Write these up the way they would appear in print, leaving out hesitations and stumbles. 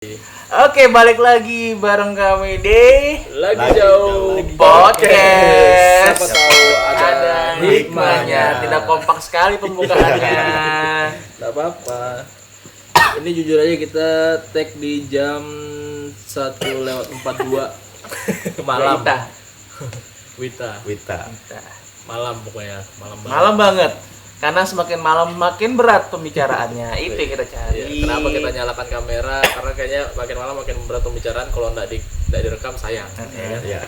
Oke, balik lagi bareng kami di Lagi jauh podcast. Siapa tahu Ada hikmahnya. Tidak kompak sekali pembukaannya. Gak apa-apa. Ini jujur aja kita tag di jam 1:42 malam. Wita. Malam pokoknya, malam banget. Malam banget. Karena semakin malam makin berat pembicaraannya. Itu yang kita cari. Iya, kenapa kita nyalakan kamera? Karena kayaknya makin malam makin berat pembicaraan. Kalau nggak direkam sayang. Ya kan? Iya.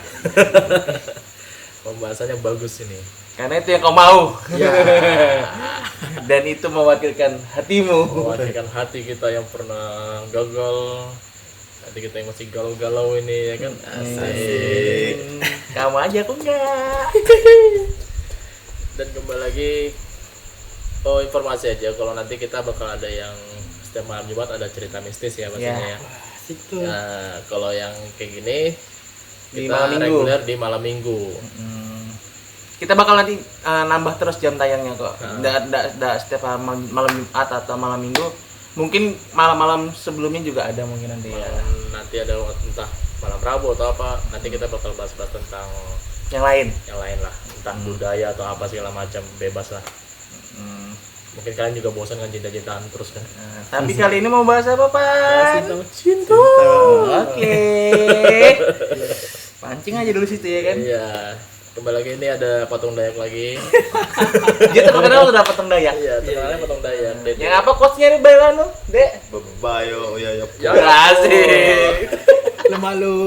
Pembahasannya bagus ini. Karena itu yang kau mau. Ya. Dan itu mewakilkan hatimu. Mewakilkan hati kita yang pernah gagal. Hati kita yang masih galau-galau ini ya kan. Asik. Kamu aja, aku enggak. Dan kembali lagi, informasi aja kalau nanti kita bakal ada yang setiap malam Jumat ada cerita mistis ya pastinya ya. Nah, kalau yang kayak gini Di kita malam minggu. reguler di malam minggu. Kita bakal nanti nambah terus jam tayangnya kok. Nggak setiap malam Jumat atau malam Minggu. Mungkin malam-malam sebelumnya juga ada mungkin nanti ya. Nanti ada entah malam Rabu atau apa, nanti kita bakal bahas-bahas tentang Yang lain. lah, entah budaya atau apa segala macam, bebas lah. Mungkin kalian juga bosan kan cinta-cintaan terus kan. Nah, tapi kali ini mau bahas apa, Pak? Cinta. Oke. Pancing aja dulu situ ya kan. Iya. Kembali lagi ini ada patung Dayak lagi. Dia terkenal udah patung Dayak. Iya, terkenalnya patung Dayak. Yang apa quotes-nya nih Bailano, Dek? Bebayo ya. Asik. Lemalu.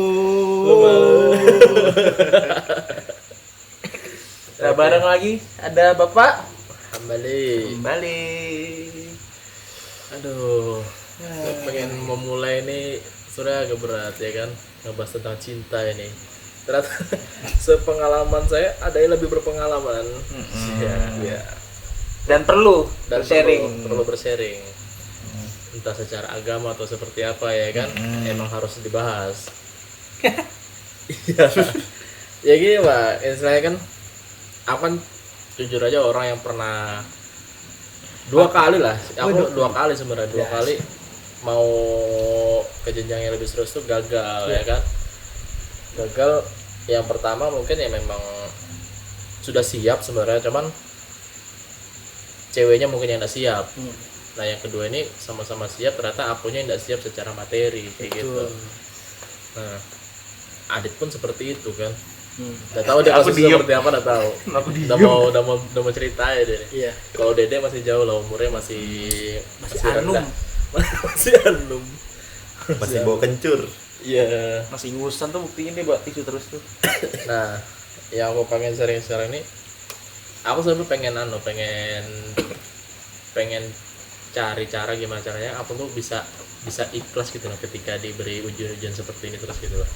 Nah, bareng lagi ada Bapak Kembali. Aduh. Saya pengen memulai ini sudah agak berat ya kan, ngebahas tentang cinta ini. Ternyata sepengalaman saya ada yang lebih berpengalaman. Ya. Dan perlu Dan sharing. perlu bersharing. Entah secara agama atau seperti apa ya kan, emang harus dibahas. Iya. Ya gini Pak, istilahnya kan aku kan jujur aja orang yang pernah dua kali lah, aku dua kali sebenarnya, dua kali mau ke jenjang yang lebih serius tuh gagal ya kan. Gagal yang pertama mungkin ya memang sudah siap sebenarnya, cuman ceweknya mungkin yang tidak siap. Nah yang kedua ini sama-sama siap, ternyata akunya yang tidak siap secara materi kayak gitu. Nah Adit pun seperti itu kan. Udah tahu dia Aku kasusnya diem. seperti apa, udah tahu. Aku diem. Udah mau cerita ya dia. Iya. Kalau Dede masih jauh lah umurnya, masih anum. rendah. Masih anum. Masih bawa kencur. Iya. Masih ngusan tuh buktinya dia buat tisu terus tuh. Nah, yang aku pengen sharing sekarang ini, aku sebenarnya pengen cari cara gimana caranya aku tuh bisa ikhlas gitu loh ketika diberi ujian-ujian seperti ini terus gitu loh.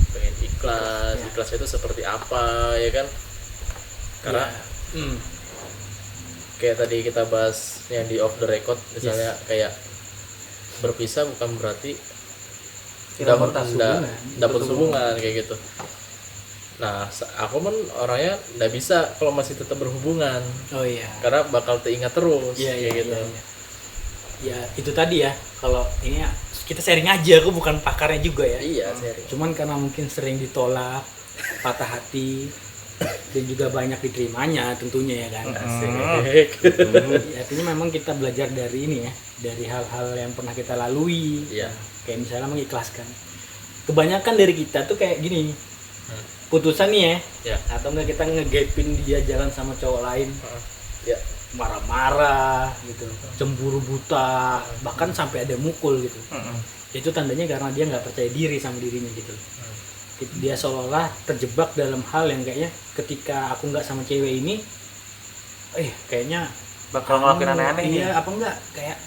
Pengen ikhlas itu seperti apa ya kan? Karena kayak tadi kita bahas yang di off the record misalnya, kayak berpisah bukan berarti dapat hubungan kayak gitu. Nah, aku pun orangnya nggak bisa kalau masih tetap berhubungan, Oh iya. karena bakal teringat terus kayak gitu. Ya itu tadi ya. Kalau ini ya, kita sharing aja. Aku bukan pakarnya juga ya. Iya, sharing. Cuman karena mungkin sering ditolak, patah hati, dan juga banyak diterimanya tentunya ya kan. Asik. Ya, artinya memang kita belajar dari ini ya, dari hal-hal yang pernah kita lalui. Iya. Kayak misalnya mengikhlaskan. Kebanyakan dari kita tuh kayak gini, putusan nih Ya. atau enggak kita ngegapin dia jalan sama cowok lain, Ya. marah-marah gitu, cemburu buta, bahkan sampai ada mukul gitu. Itu tandanya karena dia nggak percaya diri sama dirinya gitu. Dia seolah-olah terjebak dalam hal yang kayaknya ketika aku nggak sama cewek ini, kayaknya Bakal ngelakuin aneh-aneh nih. Iya, apa enggak kayak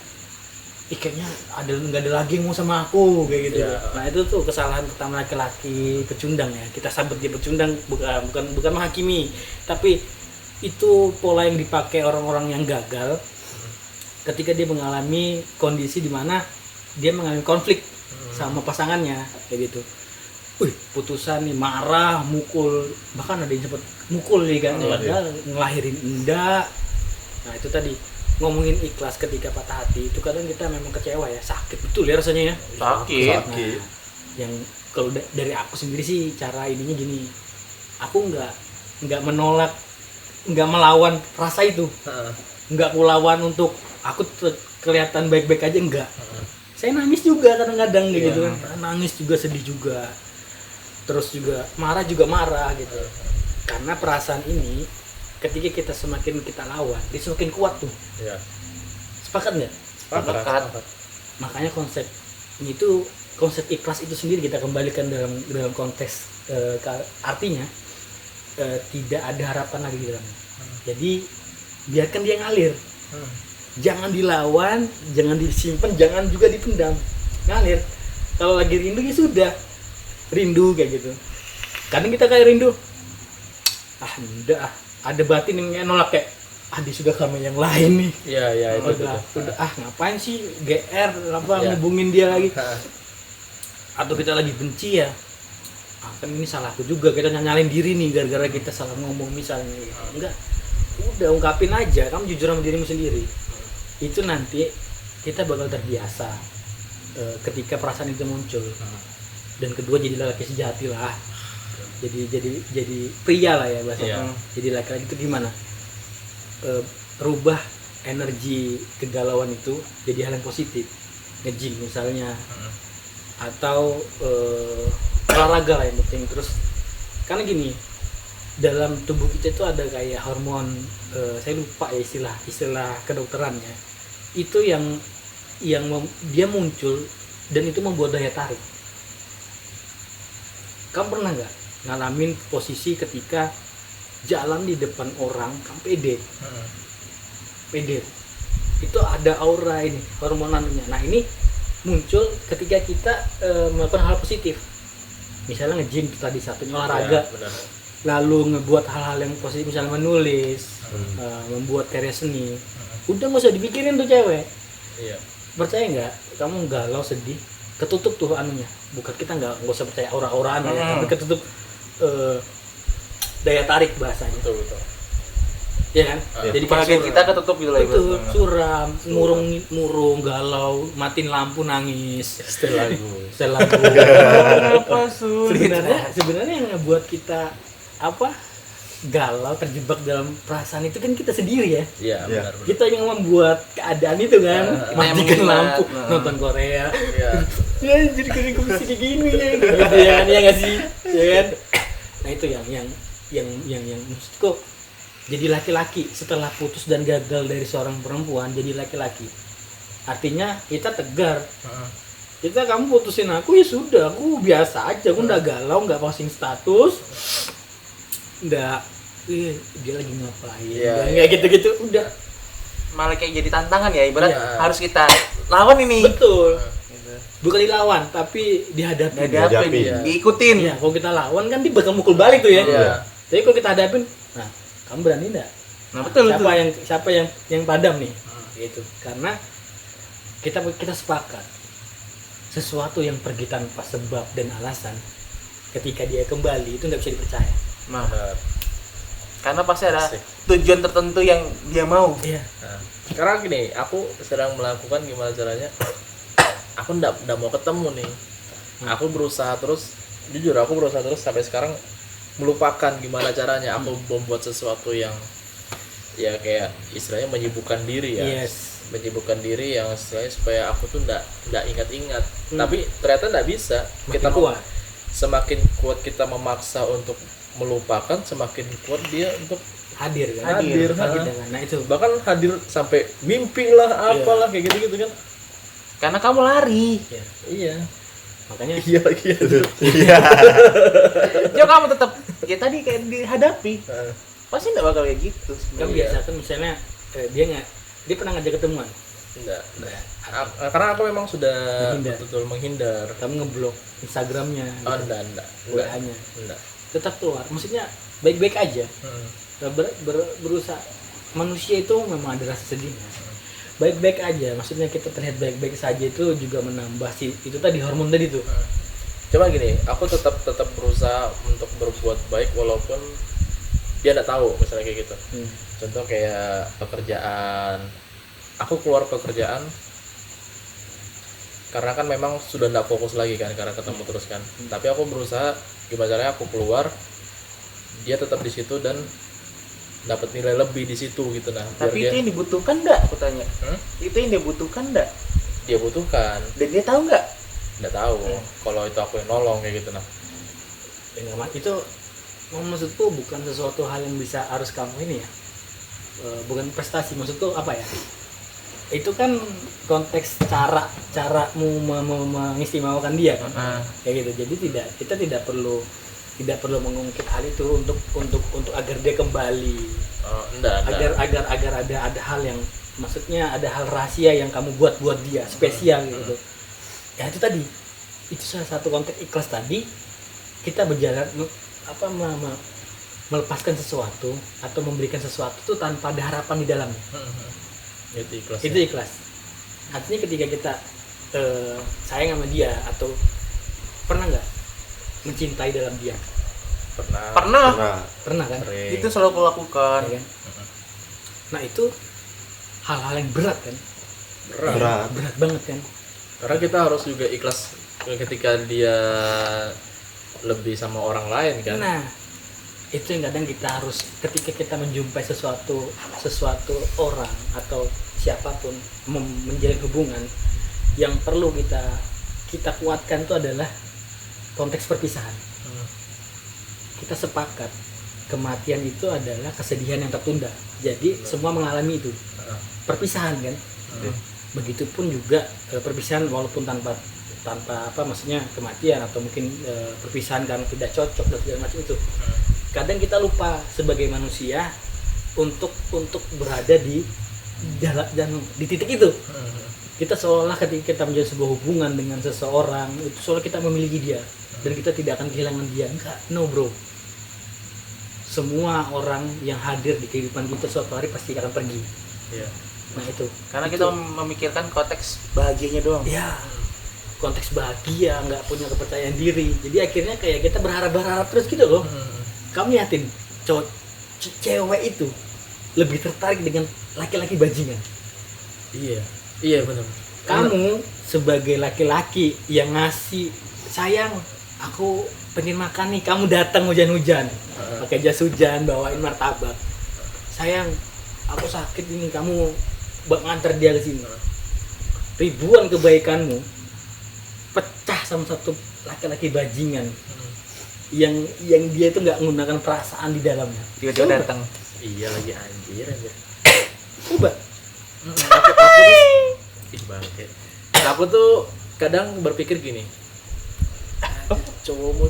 kayaknya nggak ada lagi yang mau sama aku kayak gitu. Ya. Nah itu tuh kesalahan pertama laki-laki pecundang ya. Kita sambut dia pecundang, bukan menghakimi, tapi itu pola yang dipakai orang-orang yang gagal ketika dia mengalami kondisi di mana dia mengalami konflik sama pasangannya kayak gitu. Putusan nih, marah, mukul, bahkan ada yang sempat mukul nih kan, padahal ngelahirin enggak. Nah itu tadi ngomongin ikhlas ketika patah hati itu kadang kita memang kecewa ya, sakit betul ya rasanya ya. Sakit. Nah, yang kalau dari aku sendiri sih cara ininya gini, aku nggak menolak, nggak melawan rasa itu, nggak aku lawan untuk aku kelihatan baik-baik aja, enggak. Saya nangis juga kadang-kadang gitu kan, nangis juga, sedih juga, terus juga marah gitu, karena perasaan ini ketika kita semakin kita lawan dia semakin kuat tuh. Sepakat nggak? Sepakat. Makanya konsep ini tuh, konsep ikhlas itu sendiri kita kembalikan dalam konteks artinya tidak ada harapan lagi di dalamnya. Jadi biarkan dia ngalir, jangan dilawan, jangan disimpan, jangan juga dipendam, ngalir. Kalau lagi rindu ya sudah rindu kayak gitu. Kadang kita kayak rindu, udah ada batin yang nolak kayak dia sudah sama yang lain nih. Iya itu udah ngapain sih GR ngubungin dia lagi. Atau kita lagi benci ya, kan ini salahku juga, kita nyalin diri nih gara-gara kita salah ngomong misalnya. Enggak, udah ungkapin aja, kamu jujur sama dirimu sendiri. Itu nanti kita bakal terbiasa ketika perasaan itu muncul. Dan kedua, jadi laki sejati lah, jadi pria lah ya bahasanya. Jadi laki-laki itu gimana, rubah energi kegalauan itu jadi hal yang positif, nge-gym misalnya, atau olahraga lah yang penting. Terus karena gini, dalam tubuh kita itu ada kayak hormon, saya lupa ya istilah kedokterannya, itu yang dia muncul dan itu membuat daya tarik. Kamu pernah nggak ngalamin posisi ketika jalan di depan orang kamu pede itu ada aura ini, hormonalnya. Nah ini muncul ketika kita melakukan hal positif, misalnya nge-gym tadi satunya, olahraga, lalu ngebuat hal-hal yang positif, misalnya menulis, membuat karya seni. Udah nggak usah dipikirin tuh cewek. Percaya nggak, kamu galau sedih, ketutup tuh anunya. Bukan, kita nggak usah percaya aura-auraan ya, tapi ketutup daya tarik bahasanya. Betul. Ya kan? Jadi bagian kita ketutup gitu lah. Betul, suram, murung, galau, matiin lampu, nangis. Setel lagu. Sebenarnya yang ngebuat kita galau, terjebak dalam perasaan itu kan kita sendiri ya. Iya, benar. Kita yang membuat keadaan itu kan, matikan lampu, nonton Korea. Ya jadi kayak kayak gini ya, gitu ya kan, ya nggak sih, ya kan? Nah itu yang maksudku, jadi laki-laki setelah putus dan gagal dari seorang perempuan, jadi laki-laki artinya kita tegar. Kita, kamu putusin aku ya sudah, aku biasa aja, aku nggak galau, nggak posting status, nggak dia lagi ngapain, nggak gitu-gitu, udah. Malah kayak jadi tantangan ya, ibarat harus kita lawan ini. Betul. Bukan dilawan, tapi dihadapi. Diikutin. Ya, kalau kita lawan kan dia bakal mukul balik tuh ya. Tapi kalau kita hadapin, nah, kamu berani enggak? Nah, betul. Siapa yang padam nih? Gitu. Karena kita sepakat, sesuatu yang pergi tanpa sebab dan alasan, ketika dia kembali itu nggak bisa dipercaya. Nah, karena pasti ada tujuan tertentu yang dia mau. Iya. Nah, sekarang gini, aku sedang melakukan gimana caranya. Aku nggak mau ketemu nih. Aku berusaha terus, jujur aku berusaha terus sampai sekarang melupakan gimana caranya aku membuat sesuatu yang ya kayak istilahnya menyibukkan diri ya. Menyibukkan diri yang istilahnya supaya aku tuh nggak ingat-ingat. Tapi ternyata nggak bisa. Kita kuat. Semakin kuat kita memaksa untuk melupakan, semakin kuat dia untuk hadir kan. Nah itu bahkan hadir sampai mimpi lah, apalah kayak gitu-gitu kan. Karena kamu lari. Iya. Makanya Iya. Jo, kamu tetap ya tadi kayak dihadapi. Pasti enggak bakal kayak gitu. Kan biasa kan misalnya dia pernah ngajak ketemuan. Enggak. Karena aku memang sudah betul menghindar. Kamu ngeblok Instagramnya. Oh, enggak. WA-nya. Enggak. Tetap keluar. Maksudnya baik-baik aja. Berusaha. Manusia itu memang ada rasa sedihnya. Baik-baik aja, maksudnya kita terlihat baik-baik saja itu juga menambah itu tadi hormon tadi tuh. Coba gini, aku tetap berusaha untuk berbuat baik walaupun dia enggak tahu, misalnya kayak gitu. Contoh kayak pekerjaan, aku keluar pekerjaan karena kan memang sudah tidak fokus lagi kan karena ketemu terus kan. Tapi aku berusaha gimana caranya aku keluar, dia tetap di situ dan dapat nilai lebih di situ gitu. Nah Tapi biar itu yang dibutuhkan enggak? Aku tanya. Hmm? Itu yang dibutuhkan enggak? dia butuhkan, Dan dia tahu enggak? nggak tahu kalau itu aku yang nolong kayak gitu. Nah Ya, itu maksudku bukan sesuatu hal yang bisa harus kamu ini ya. Bukan prestasi, maksudku apa ya? Itu kan konteks caramu mengistimewakan dia kan. Kayak gitu. Jadi kita tidak perlu mengungkit hal itu untuk agar dia kembali. enggak. Agar ada hal yang maksudnya ada hal rahasia yang kamu buat dia spesial gitu. Ya itu tadi. Itu salah satu konteks ikhlas tadi. Kita berjalan melepaskan sesuatu atau memberikan sesuatu itu tanpa ada harapan di dalamnya. Itu ikhlas. Itu ikhlas. Artinya ketika kita sayang sama dia atau pernah nggak mencintai dalam dia? Pernah. Nah, Pernah kan? Sering. Itu selalu aku lakukan. Ya kan? Nah itu hal-hal yang berat kan? berat. Berat banget kan? Karena kita harus juga ikhlas ketika dia lebih sama orang lain kan. Nah itu yang kadang kita harus ketika kita menjumpai sesuatu orang atau siapapun menjalin hubungan, yang perlu kita kuatkan itu adalah konteks perpisahan. Kita sepakat kematian itu adalah kesedihan yang tertunda. Jadi semua mengalami itu. Perpisahan kan. Begitupun juga perpisahan walaupun tanpa maksudnya kematian atau mungkin perpisahan karena tidak cocok dan segala macam itu. Kadang kita lupa sebagai manusia untuk berada di titik itu. Kita seolah ketika kita menjalin sebuah hubungan dengan seseorang itu seolah kita memiliki dia dan kita tidak akan kehilangan dia. Enggak, no bro. Semua orang yang hadir di kehidupan kita suatu hari pasti akan pergi. Iya. Nah itu. Karena itu. kita memikirkan konteks bahagianya doang. Ya, konteks bahagia, nggak punya kepercayaan diri. Jadi akhirnya kayak kita berharap terus gitu loh. Kamu yakin cewek itu lebih tertarik dengan laki-laki bajingan? Iya benar. Kamu sebagai laki-laki yang ngasih, sayang, aku pengen makan nih, kamu datang hujan-hujan, pakai jas hujan, bawain martabak. Sayang, aku sakit ini, kamu nganter dia ke sini. Ribuan kebaikanmu pecah sama satu laki-laki bajingan yang dia itu nggak menggunakan perasaan di dalamnya. Tiba-tiba datang. Iya lagi anjir. Coba. Ih bangke. Aku tuh kadang berpikir gini. Cowok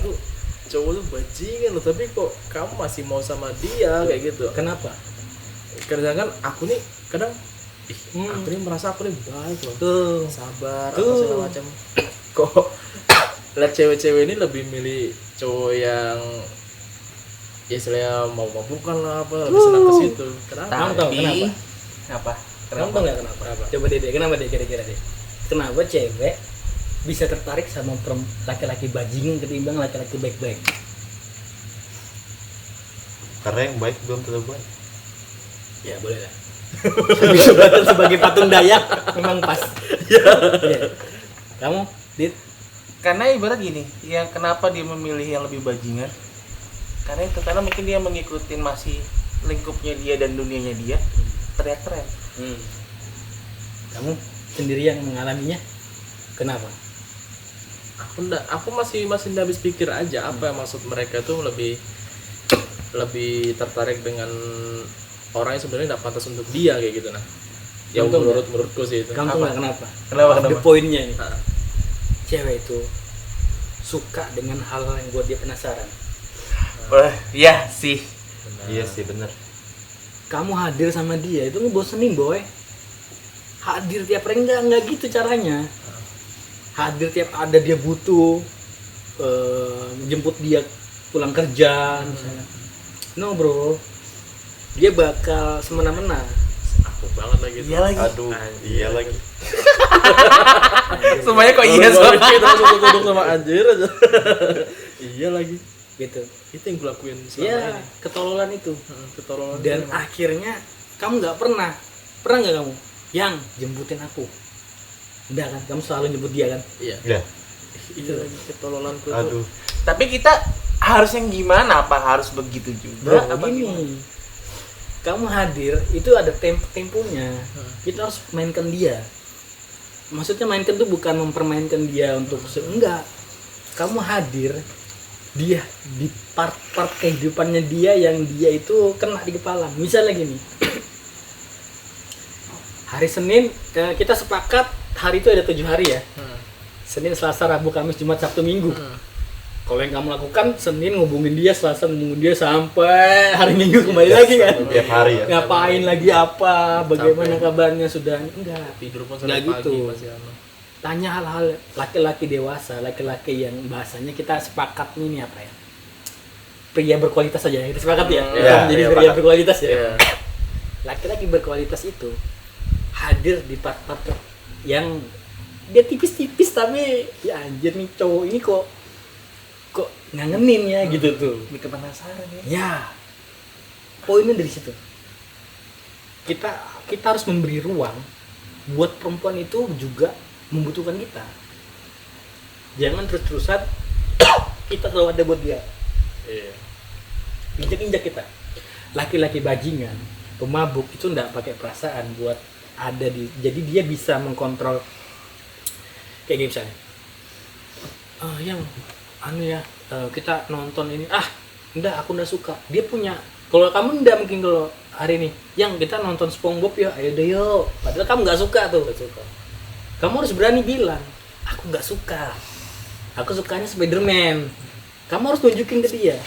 tuh bajingan loh, tapi kok kamu masih mau sama dia kayak gitu. Kenapa? Kadang kan aku nih kadang aku nih merasa aku nih baik loh. Tuh. Sabar Tuh. apa segala macam. Kok lihat cewek-cewek ini lebih milih cowok yang ya istilahnya mau mabukan lah apa lebih senang ke situ. Kenapa? Kamu tahu kenapa? Apa? Kamu tahu nggak kenapa? Coba deh, kenapa deh kira-kira deh? Kenapa cewek bisa tertarik sama laki-laki bajingan ketimbang laki-laki baik-baik? Karena yang baik belum tentu baik. Ya boleh lah. Disebutkan sebagai patung Dayak memang pas. Iya. Kamu, Dit? Karena ibarat gini, yang kenapa dia memilih yang lebih bajingan? Karena mungkin dia mengikuti masih lingkupnya dia dan dunianya dia, teriak-teriak. Kamu sendirian mengalaminya? Kenapa? Aku masih nggak habis pikir aja apa yang maksud mereka tuh lebih tertarik dengan orang yang sebenarnya nggak pantas untuk dia kayak gitu nah. Ya menurutku sih itu. Kamu tahu nggak kenapa? Kenapa? The point-nya nih. Cewek itu suka dengan hal yang buat dia penasaran. Wah, iya sih. Iya sih bener. Kamu hadir sama dia itu ngebosenin boy. Hadir tiap hari enggak gitu caranya. Hadir tiap ada dia butuh, jemput dia pulang kerja misalnya. No bro, dia bakal semena-mena. Aku banget lagi tuh. Iya lagi. Aduh, iya lagi. Semuanya kok iya Baru semua. kita langsung ketuduk sama anjir aja. Iya lagi. Gitu. Itu yang kulakuin selama Ya, ini. ketololan itu. Ketolongan. Dan akhirnya kamu nggak pernah nggak kamu yang jemputin aku. Udah kan, kamu selalu jemput dia kan? Iya. Ya. Itu lagi ketololanku tuh. Aduh. Tapi kita harus yang gimana? Apa harus begitu Bro, juga? Apa gimana? gini. Kamu hadir itu ada temponya. Kita harus mainkan dia. Maksudnya mainkan tuh bukan mempermainkan dia untuk enggak. Kamu hadir dia di part-part kehidupannya dia yang dia itu kena di kepala. Misalnya gini. Hari Senin kita sepakat hari itu ada 7 hari ya. Senin, Selasa, Rabu, Kamis, Jumat, Sabtu, Minggu. Kalau yang kamu lakukan Senin ngubungin dia, Selasa ngubungin dia sampai hari Minggu kembali lagi kan. Tiap hari ya. Ngapain lagi apa? Bagaimana kabarnya sudah? Enggak. Tidur pun Enggak sampai pagi gitu. masih anu. Tanya hal-hal laki-laki dewasa, laki-laki yang bahasanya kita sepakat ini apa ya? Pria berkualitas saja ya. Kita sepakat ya. Iya, Jadi iya, pria paham. berkualitas ya. Iya. Laki-laki berkualitas itu hadir di part-part yang dia tipis-tipis tapi ya anjir nih cowok ini kok ngangenin ya gitu tuh. Bikin penasaran ya. Ya. Poinnya dari situ. Kita harus memberi ruang buat perempuan itu juga membutuhkan kita. Jangan terus-terusan kita selalu ada buat dia. Iya. Injak-injak kita. Laki-laki bajingan, pemabuk itu enggak pakai perasaan buat ada di. Jadi dia bisa mengkontrol kayak gini misalnya. Yang anu ya, kita nonton ini. Enggak, aku enggak suka. Dia punya. Kalau kamu enggak mungkin kalau hari ini, yang kita nonton SpongeBob ya, ayo deh yuk. Padahal kamu enggak suka tuh. Nggak suka. Kamu harus berani bilang, aku enggak suka. Aku sukanya Spider-Man. Kamu harus tunjukin ke dia.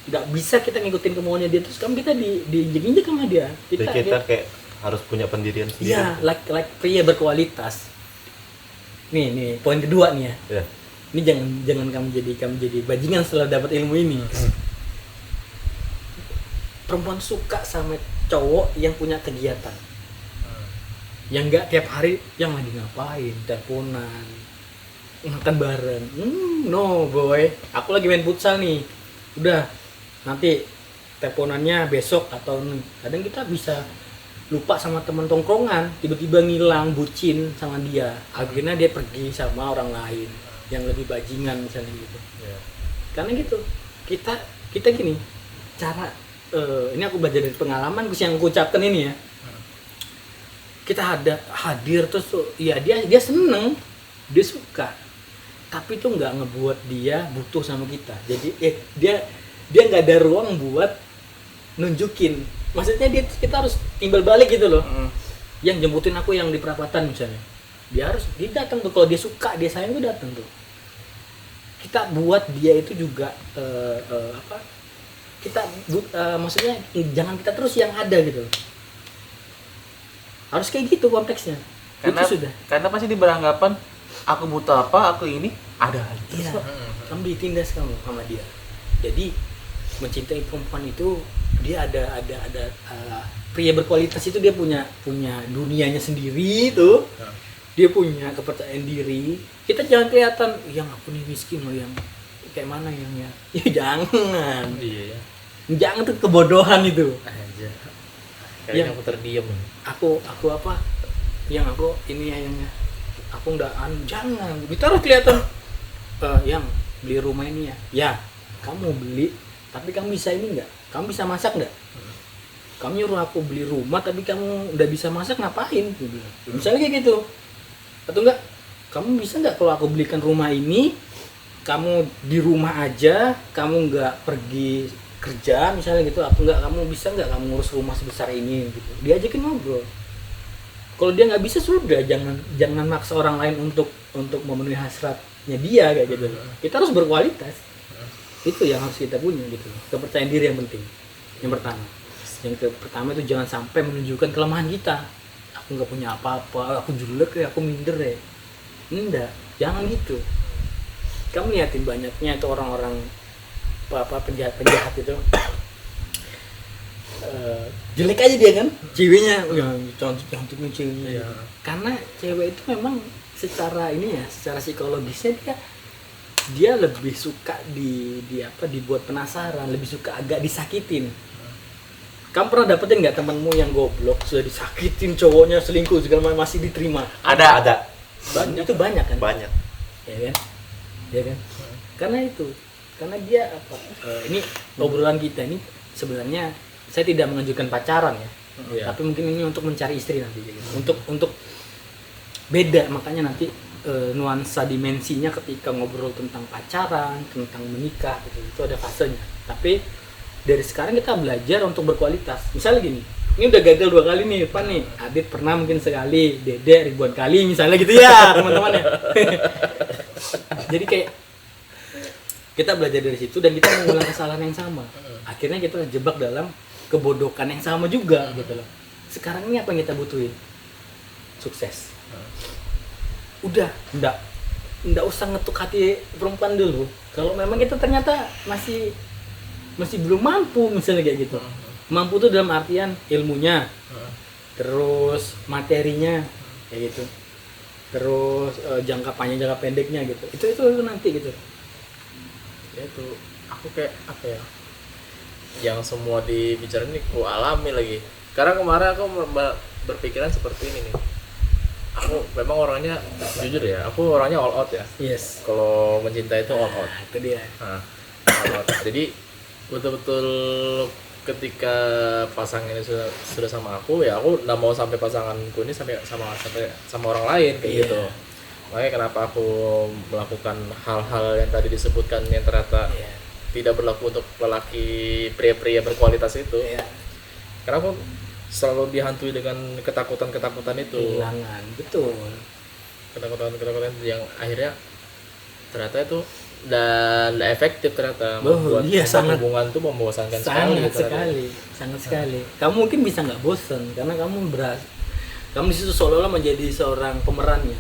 Nggak bisa kita ngikutin kemauannya dia terus kita diinjek-injek sama dia. Jadi kita kayak harus punya pendirian sendiri. Iya, like pria berkualitas. Nih, poin kedua nih ya. Ya. Ini jangan kamu jadi bajingan setelah dapat ilmu ini. Perempuan suka sama cowok yang punya kegiatan. Yang enggak tiap hari yang lagi ngapain, teleponan, makan bareng. No boy, aku lagi main futsal nih. Udah, nanti teleponannya besok atau nih. Kadang kita bisa lupa sama teman tongkrongan, tiba-tiba ngilang, bucin sama dia. Akhirnya dia pergi sama orang lain yang lebih bajingan misalnya gitu. Iya. Karena gitu, kita gini, cara ini aku belajar dari pengalaman yang aku ucapkan ini ya. Kita hadir terus tuh, ya dia seneng, dia suka, tapi itu nggak ngebuat dia butuh sama kita. Jadi dia nggak ada ruang buat nunjukin. Maksudnya kita harus timbal balik gitu loh. Yang jemputin aku yang di perapatan misalnya, dia datang tuh. Kalau dia suka, dia sayang tuh datang tuh. Kita buat dia itu juga maksudnya jangan kita terus yang ada gitu loh. Harus kayak gitu konteksnya. Karena Itu sudah. karena pasti diberanggapan aku butuh apa, aku ini ada. Iya. Kamu ditindas kamu sama dia. Jadi mencintai perempuan itu dia ada pria berkualitas itu dia punya dunianya sendiri tuh. Dia punya kepercayaan diri. Kita jangan kelihatan yang aku nih miskin loh, yang kayak mana yang ya. Ya jangan. Iya ya. Jangan tuh kebodohan itu. Aja. Kayaknya Yang- aku terdiam. Aku apa? Yang aku ini ya yang aku nggak jangan. Kita harus kelihatan yang beli rumah ini ya. Ya, kamu beli, tapi kamu bisa ini nggak? Kamu bisa masak nggak? Kamu nyuruh aku beli rumah tapi kamu udah bisa masak, ngapain? Gitu. Misalnya kayak gitu. Atau enggak, kamu bisa nggak kalau aku belikan rumah ini, kamu di rumah aja, kamu nggak pergi kerja misalnya gitu, atau enggak kamu bisa nggak kamu ngurus rumah sebesar ini gitu. Diajakin ngobrol. Kalau dia nggak bisa sudah, jangan maksa orang lain untuk memenuhi hasratnya dia kayak gitu. Kita harus berkualitas. Itu yang harus kita punya gitu. Kepercayaan diri yang penting. Yang pertama. Yang pertama itu jangan sampai menunjukkan kelemahan kita. Aku nggak punya apa-apa, aku jelek ya, aku minder ya. Enggak, jangan gitu. Kamu liatin banyaknya itu orang-orang penjahat itu. Jelek aja dia kan, ceweknya cantik-cantiknya ceweknya. Iya. Karena cewek itu memang secara ini ya, secara psikologisnya dia lebih suka dibuat penasaran, lebih suka agak disakitin. Kamu pernah dapetin nggak temanmu yang goblok sudah disakitin cowoknya selingkuh segala macam masih diterima? Ada. Itu banyak kan? Banyak. Ya kan? Ya kan? Karena dia apa? Ini obrolan kita ini sebenarnya saya tidak mengajukan pacaran ya. Iya. Tapi mungkin ini untuk mencari istri nanti gitu. Untuk beda, makanya nanti nuansa dimensinya ketika ngobrol tentang pacaran, tentang menikah gitu. Itu ada fasenya. Tapi dari sekarang kita belajar untuk berkualitas. Misalnya gini, ini udah gagal 2 kali nih, Pak nih. Adit pernah mungkin sekali, Dede ribuan kali misalnya gitu ya, teman-teman ya. Jadi kayak kita belajar dari situ dan kita mengulang kesalahan yang sama. Akhirnya kita terjebak dalam kebodokan yang sama juga gitu loh. Sekarang ini apa yang kita butuhin? Sukses. Udah, enggak usah ngetuk hati perempuan dulu. Kalau memang kita ternyata masih belum mampu misalnya kayak gitu. Mampu tuh dalam artian ilmunya, terus materinya kayak gitu, terus jangka panjang jangka pendeknya gitu. Itu nanti gitu. Ya itu aku kayak apa ya? Yang semua dibicarain ini aku alami lagi. Karena kemarin aku berpikiran seperti ini nih. Aku memang orangnya jujur ya, aku orangnya all out ya. Yes. Kalau mencintai itu all out. Itu dia. Nah, all out. Jadi betul-betul ketika pasangan ini sudah sama aku, ya aku nggak mau sampai pasanganku ini sampai sama orang lain kayak gitu. Makanya kenapa aku melakukan hal-hal yang tadi disebutkan yang ternyata tidak berlaku untuk lelaki pria-pria berkualitas itu. Karena aku selalu dihantui dengan ketakutan itu. Kehilangan, betul. Ketakutan yang akhirnya ternyata itu dan efektif ternyata membuat hubungan itu membosankan sangat sekali. Kamu mungkin bisa nggak bosan karena kamu di situ seolah-olah menjadi seorang pemerannya,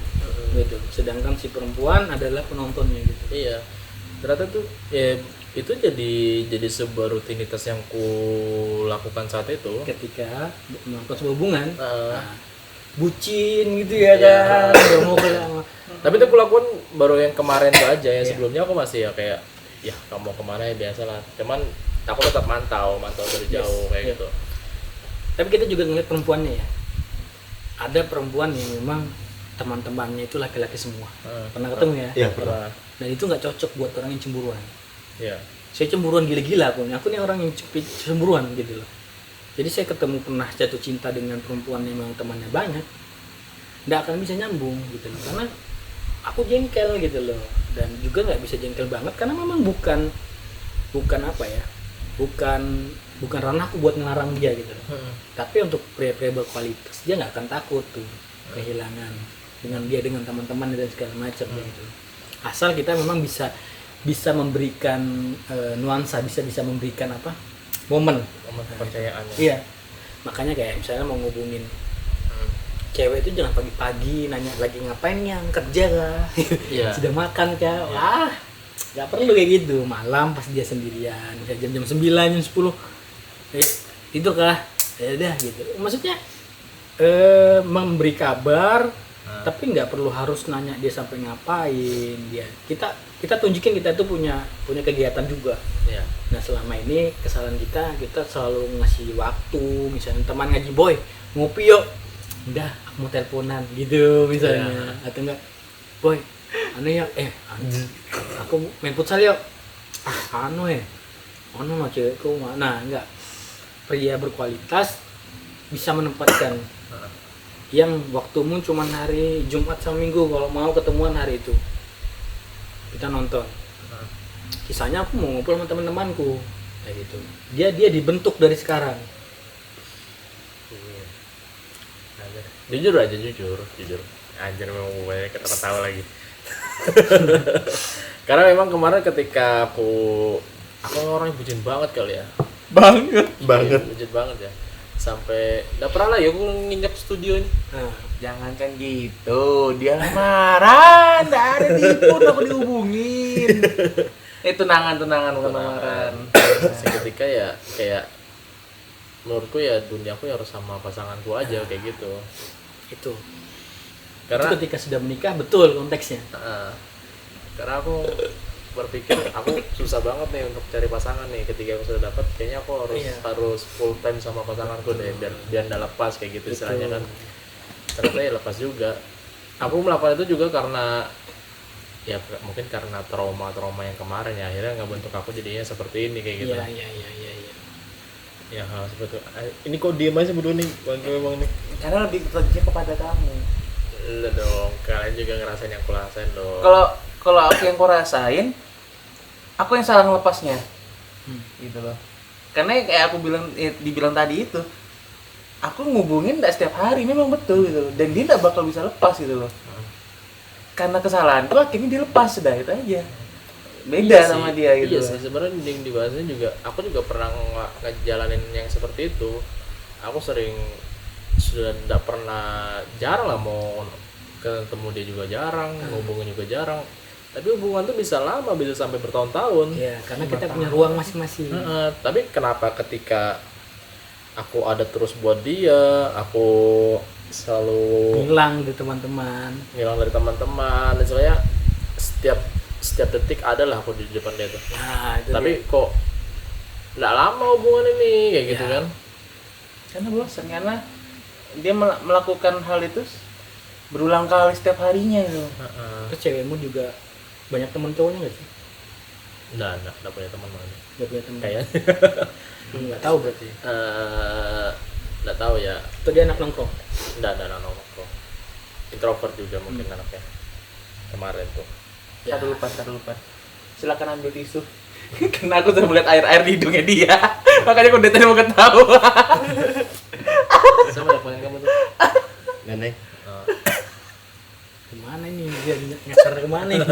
gitu. Sedangkan si perempuan adalah penontonnya gitu. Iya, ternyata tuh ya itu jadi sebuah rutinitas yang ku lakukan saat itu ketika melakukan sebuah hubungan. Bucin gitu ya kan, udah mau tapi itu aku lakukan baru yang kemarin tuh aja, yang sebelumnya aku masih ya kayak ya kamu mau kemana ya biasalah, cuman aku tetap mantau dari jauh kayak gitu. Tapi kita juga ngeliat perempuannya ya, ada perempuan yang memang teman-temannya itu laki-laki semua. Pernah ketemu ya? Iya pernah. Dan itu nggak cocok buat orang yang cemburuan. Iya. Saya cemburuan gila-gila aku nih orang yang cemburuan gitu loh. Jadi saya pernah jatuh cinta dengan perempuan yang memang temannya banyak, nggak akan bisa nyambung gitu loh, karena aku jengkel gitu loh, dan juga nggak bisa jengkel banget karena memang bukan apa ya, bukan ranahku buat ngelarang dia gitu loh. Tapi untuk pria-pria berkualitas dia nggak akan takut tuh kehilangan dengan teman-teman dan segala macam gitu. Asal kita memang bisa memberikan nuansa, bisa memberikan apa? momen kepercayaannya. Iya, makanya kayak misalnya mau ngubungin cewek itu jangan pagi-pagi nanya lagi ngapain yang kerja kah, sudah makan kah, nggak perlu kayak gitu. Malam pas dia sendirian, jam 9 jam 10 tidur kah, ya udah gitu. Maksudnya memberi kabar, tapi nggak perlu harus nanya dia sampai ngapain dia. Kita tunjukin kita tuh punya kegiatan juga. Nah selama ini kesalahan kita selalu ngasih waktu, misalnya teman ngaji, boy ngopi yuk, udah aku mau teleponan gitu misalnya, atau enggak boy aneh ya aku main futsal yuk, mah cewekku nah enggak. Pria berkualitas bisa menempatkan yang waktumu cuman hari Jumat sama Minggu, kalau mau ketemuan hari itu kita nonton. Kisahnya aku mau ngobrol sama teman-temanku kayak gitu. Dia dibentuk dari sekarang. Jujur anjir memang banyak ketawa lagi. Karena memang kemarin ketika aku orangnya bucin banget kali ya, bucin banget ya, sampai nggak pernah lah ya aku nginjak studio ini. Jangan kan gitu, dia marah, nggak ada tipu, aku dihubungin. Tunangan bukan lamaran. Ketika ya kayak menurutku ya duniaku ya harus sama pasanganku aja kayak gitu. Itu Karena ketika sudah menikah betul konteksnya. Karena aku berpikir aku susah banget nih untuk cari pasangan nih. Ketika aku sudah dapat, kayaknya aku harus full time sama pasanganku deh, biar nggak lepas kayak gitu istilahnya kan. Ternyata ya lepas juga. Aku melakukan itu juga karena ya mungkin karena trauma yang kemarin ya, akhirnya nggak bentuk aku jadinya seperti ini kayak gitu. Iya. Ya hal seperti itu. Ini kok diem aja berdua nih, bantu emang nih. Karena lebih kepada kamu. Lah dong, kalian juga ngerasain yang aku rasain dong. Kalau aku yang rasain, aku yang salah ngelepasnya. Gitu loh. Karena kayak aku dibilang tadi itu, aku ngubungin enggak setiap hari, memang betul gitu loh. Dan dia enggak bakal bisa lepas gitu loh. Karena kesalahanku akhirnya dia lepas, sudah itu aja. Beda iya sama dia gitu. Iya sih, sebenarnya yang dibahasnya juga, aku juga pernah ngejalanin yang seperti itu. Aku sudah tidak pernah, jarang lah mau ketemu dia juga jarang, ngubungin juga jarang. Tapi hubungan tuh bisa lama, bisa sampai bertahun-tahun. Iya, karena kita punya ruang masing-masing. Tapi kenapa ketika aku ada terus buat dia, aku selalu hilang dari teman-teman. Misalnya setiap detik adalah aku di depan dia tuh. Nah, itu Tapi dia. kok nggak lama hubungan ini kayak gitu kan? Karena bosan, karena dia melakukan hal itu berulang kali setiap harinya gitu. Terus cewekmu juga banyak teman cowoknya nggak sih? Nggak punya teman mana? Nggak punya teman. Kayaknya Nggak tahu berarti. nggak tahu ya. Atau dia anak nongkrong? Nggak nongkrong. Introvert juga mungkin anaknya kemarin tuh. Ya. Taruh lupa. Silakan ambil tisu. Karena aku sudah melihat air di hidungnya dia. Makanya aku dari tadi mau ketawa. Siapa yang paling kamu tuh? Nenek. Kemana ini dia ngasar kemana ini?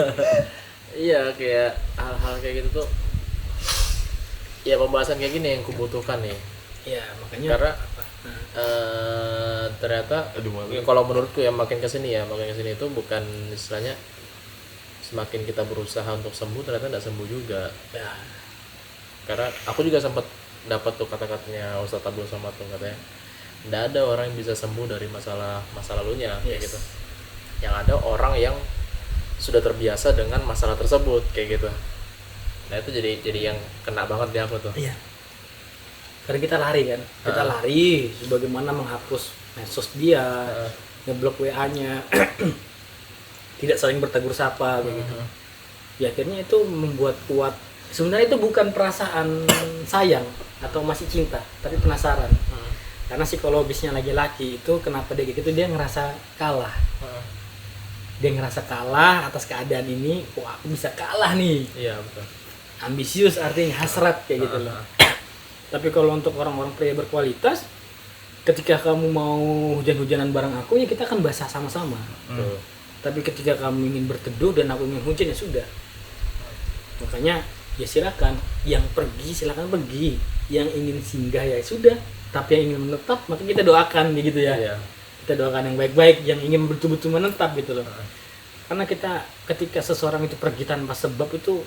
Iya, kayak hal-hal kayak gitu tuh. Ya pembahasan kayak gini yang kubutuhkan nih. Iya, makanya. Karena ternyata ya, kalau menurutku ya makin kesini itu bukan istilahnya semakin kita berusaha untuk sembuh ternyata tidak sembuh juga Ya. Karena aku juga sempat dapat tuh kata-katanya Ustadz Abdul Somad tuh, katanya tidak ada orang yang bisa sembuh dari masa lalunya kayak gitu. Yang ada orang yang sudah terbiasa dengan masalah tersebut kayak gitu. Nah itu jadi yang kena banget di aku tuh. Iya. Karena kita lari kan, lari sebagaimana menghapus medsos dia, ngeblok WA-nya, tidak saling bertegur sapa begitu. Ya akhirnya itu membuat kuat. Sebenarnya itu bukan perasaan sayang atau masih cinta, tapi penasaran. Karena psikologisnya laki-laki itu kenapa dia gitu, dia ngerasa kalah. Dia ngerasa kalah atas keadaan ini, wah aku bisa kalah nih. Iya betul. Ambisius artinya hasrat kayak gitu loh. Tapi kalau untuk orang-orang pria berkualitas, ketika kamu mau hujan-hujanan bareng aku, ya kita akan basah sama-sama. Tapi ketika kamu ingin berteduh dan aku ingin hujan, ya sudah. Makanya ya silakan, yang pergi silakan pergi, yang ingin singgah ya sudah. Tapi yang ingin menetap, maka kita doakan gitu ya. Iya. Kita doakan yang baik-baik, yang ingin betul-betul menetap gitu loh. Karena ketika seseorang itu pergi tanpa sebab itu,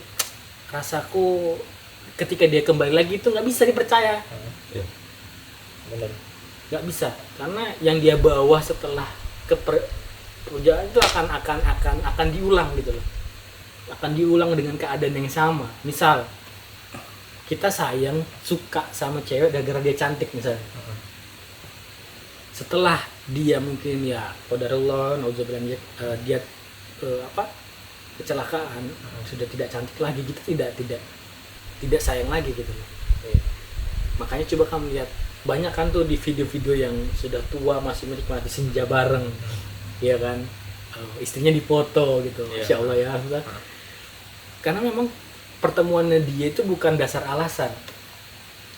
rasaku ketika dia kembali lagi itu nggak bisa dipercaya. Benar. Nggak bisa, karena yang dia bawa setelah perjalanan itu akan diulang gitu loh. Akan diulang dengan keadaan yang sama. Misal kita sayang, suka sama cewek gara-gara dia cantik misalnya. Setelah dia mungkin ya qadarullah nauzubillah dia kecelakaan, sudah tidak cantik lagi, kita tidak sayang lagi gitu loh. Makanya coba kamu lihat, banyak kan tuh di video-video yang sudah tua masih menikmati senja bareng, ya kan, istrinya dipoto gitu. Masya Allah ya. Karena memang pertemuannya dia itu bukan dasar alasan,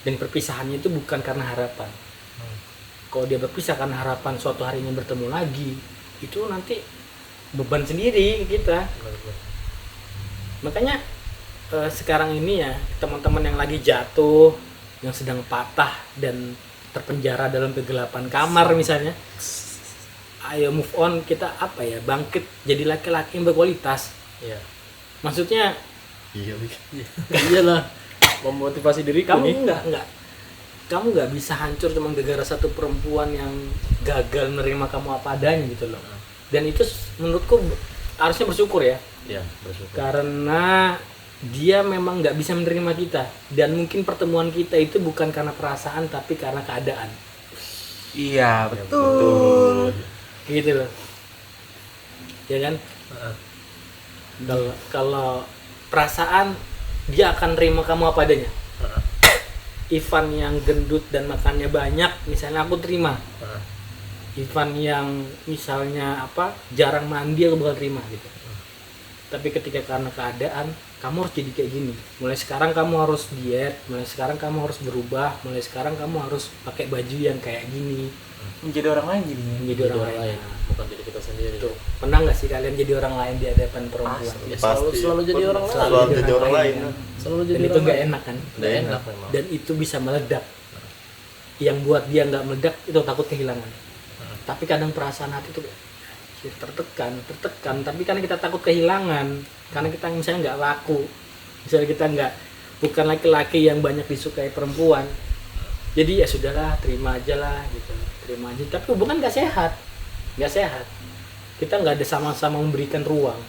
dan perpisahannya itu bukan karena harapan. Kalau dia berpisah karena harapan suatu hari ingin bertemu lagi, itu nanti beban sendiri kita. Makanya sekarang ini ya, teman-teman yang lagi jatuh, yang sedang patah dan terpenjara dalam kegelapan kamar misalnya, ayo move on, kita bangkit jadi laki-laki yang berkualitas. Iya. Maksudnya iyalah, memotivasi diri kamu kamu nggak bisa hancur cuma gara-gara satu perempuan yang gagal menerima kamu apa adanya gitu loh. Dan itu menurutku harusnya bersyukur ya. Iya, bersyukur. Karena dia memang nggak bisa menerima kita, dan mungkin pertemuan kita itu bukan karena perasaan tapi karena keadaan. Iya, betul. Gitu loh. Ya kan? Kalau perasaan, dia akan terima kamu apa adanya. Ivan yang gendut dan makannya banyak, misalnya aku terima. Ivan yang misalnya jarang mandi, aku bakal terima gitu. Tapi ketika karena keadaan, kamu harus jadi kayak gini. Mulai sekarang kamu harus diet, mulai sekarang kamu harus berubah, mulai sekarang kamu harus pakai baju yang kayak gini. Menjadi orang lain jadinya. Menjadi orang lain. bukan diri kita sendiri. Tuh, pernah nggak sih kalian jadi orang lain di hadapan perempuan? Ya, selalu jadi orang lain. Selalu jadi orang lain. Selalu jadi Dan itu orang nggak lain. enak kan? Nggak enak memang. Dan itu bisa meledak. Yang buat dia nggak meledak itu takut kehilangan. Tapi kadang perasaan hati itu tertekan. Tapi karena kita takut kehilangan, karena kita misalnya nggak laku, misalnya kita bukan laki-laki yang banyak disukai perempuan, jadi ya sudahlah, terima aja lah gitu, terima aja. Tapi hubungan nggak sehat. Kita nggak ada sama-sama memberikan ruang.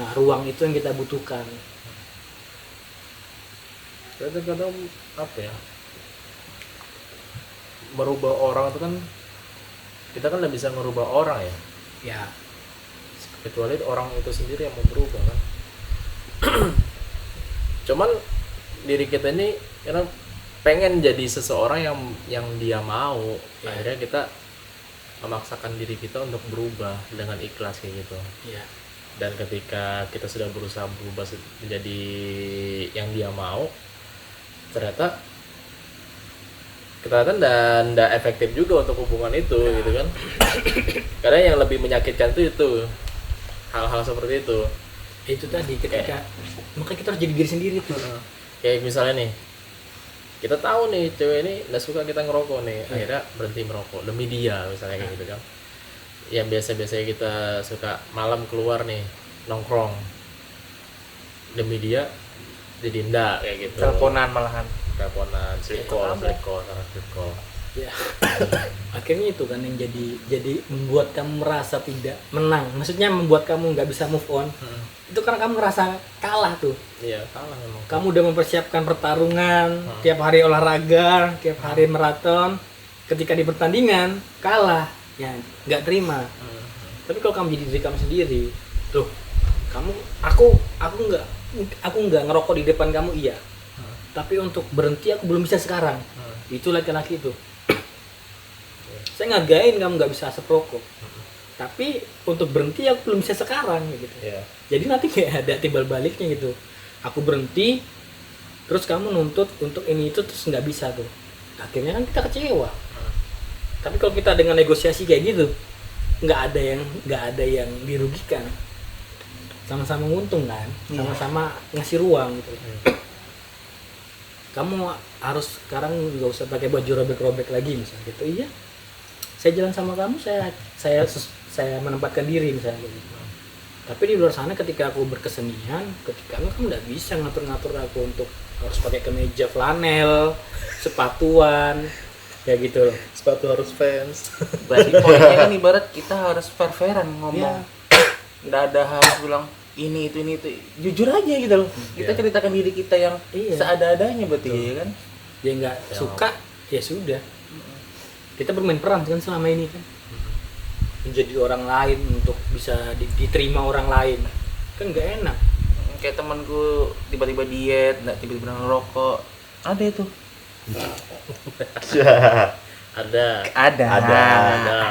Nah, ruang itu yang kita butuhkan. Kadang-kadang apa ya, merubah orang itu kan, kita kan nggak bisa merubah orang ya, Ya, kecuali orang itu sendiri yang mau berubah kan. Cuman diri kita ini karena pengen jadi seseorang yang dia mau, akhirnya kita memaksakan diri kita untuk berubah dengan ikhlas kayak gitu. ya. Dan ketika kita sudah berusaha berubah menjadi yang dia mau, ternyata nggak efektif juga untuk hubungan itu, gitu kan. Karena yang lebih menyakitkan itu hal-hal seperti itu. Itu tadi ketika makanya kita harus jadi diri sendiri tuh. Kayak misalnya nih, kita tahu nih cewek ini nggak suka kita ngerokok nih, akhirnya berhenti merokok demi dia misalnya kayak gitu kan. Yang biasa-biasanya kita suka malam keluar nih nongkrong, demi dia jadi enggak kayak gitu. Teleponan malahan. Sleep call. Ya. Akhirnya itu kan yang jadi membuat kamu merasa tidak menang. Maksudnya membuat kamu nggak bisa move on. Itu karena kamu ngerasa kalah tuh. Iya, kalah memang. Kamu udah mempersiapkan pertarungan, tiap hari olahraga, tiap hari maraton. Ketika di pertandingan kalah, ya nggak terima. Tapi kalau kamu jadi diri kamu sendiri, tuh, aku nggak ngerokok di depan kamu, iya. Tapi untuk berhenti aku belum bisa sekarang. Itu laki-laki itu. Saya ngargain kamu nggak bisa asap rokok. Tapi untuk berhenti aku belum bisa sekarang gitu. Jadi nanti kayak ada timbal baliknya gitu. Aku berhenti, terus kamu nuntut untuk ini itu terus nggak bisa tuh. Akhirnya kan kita kecewa. Tapi kalau kita dengan negosiasi kayak gitu, nggak ada yang dirugikan. Sama-sama untung kan, sama-sama ngasih ruang gitu. Kamu harus sekarang nggak usah pakai baju robek-robek lagi misalnya gitu. Iya, saya jalan sama kamu, saya menempatkan diri misalnya gitu. Tapi di luar sana ketika aku berkesenian, ketika kamu nggak bisa ngatur-ngatur aku untuk harus pakai kemeja flanel, sepatuan kayak gitu. Sepatu harus fans. Berarti poinnya kan ibarat kita harus fair-fairan ngomong. Iya. Nggak ada harus bilang ini itu. Jujur aja gitu loh. Kita ceritakan diri kita yang seada-adanya berarti ya kan. Dia nggak suka, ya sudah. Kita bermain peran kan selama ini kan. Menjadi orang lain untuk bisa diterima orang lain. Kan nggak enak. Kayak temanku tiba-tiba diet, nggak tiba-tiba ngerokok. Ada itu. Ada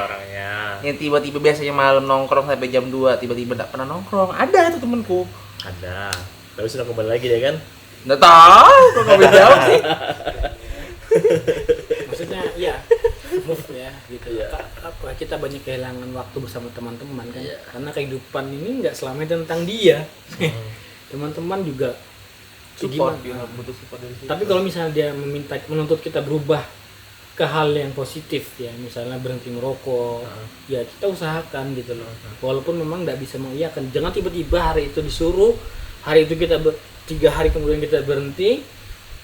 Orangnya. yang tiba-tiba biasanya malam nongkrong sampai jam 2 tiba-tiba nggak pernah nongkrong. Ada tuh temanku. Ada. Tapi sudah kembali lagi ya kan? Nggak tahu kok nggak bisa jawab sih. Maksudnya ya move ya gitu. Iya. Apa kita banyak kehilangan waktu bersama teman-teman kan? Karena kehidupan ini nggak selamanya tentang dia. Teman-teman juga Support, gimana? dia butuh support dari situ. Tapi kalau misalnya dia menuntut kita berubah ke hal yang positif ya, misalnya berhenti merokok, ya kita usahakan gitu loh. Walaupun memang nggak bisa mengiyakan, jangan tiba-tiba hari itu disuruh, hari itu 3 hari kemudian kita berhenti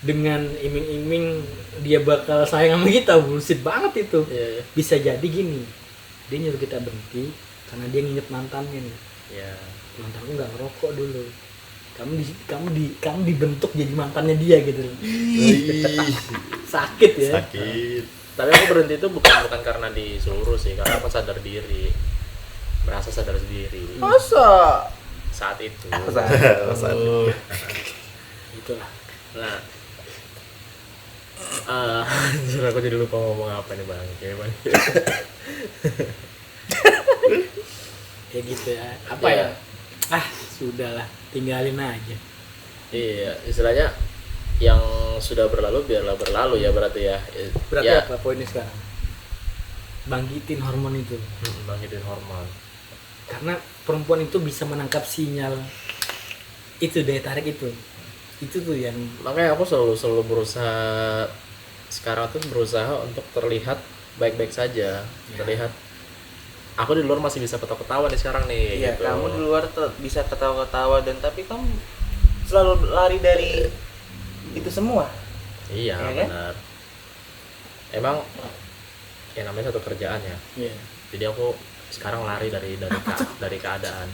dengan iming-iming dia bakal sayang sama kita. Bullshit banget itu. Bisa jadi gini, dia nyuruh kita berhenti karena dia nginget mantannya nih. Mantanku nggak ngerokok dulu, kamu dibentuk jadi mantannya dia gitu loh. Sakit ya. Sakit. Tapi aku berhenti itu bukan karena disuruh sih, karena aku sadar diri, merasa sadar diri Masa? saat itu. Itulah. Nah, anjir, aku jadi lupa ngomong apa nih bang, kayak bang. Ya gitu ya. Apa Ya. ya? Sudahlah, tinggalin aja. Iya, istilahnya yang sudah berlalu biarlah berlalu ya berarti ya. Berarti ya, apa poinnya sekarang? Bangkitin hormon itu. bangkitin hormon. Karena perempuan itu bisa menangkap sinyal itu, daya tarik itu tuh yang Makanya aku selalu berusaha sekarang tuh berusaha untuk terlihat baik-baik saja, terlihat aku di luar masih bisa ketawa-ketawa nih sekarang nih. Iya, gitu. kamu di luar bisa ketawa-ketawa dan tapi kamu selalu lari dari itu semua. Iya, Ya kan? benar. Emang ya namanya satu kerjaan ya. Iya. Jadi aku sekarang lari dari keadaan,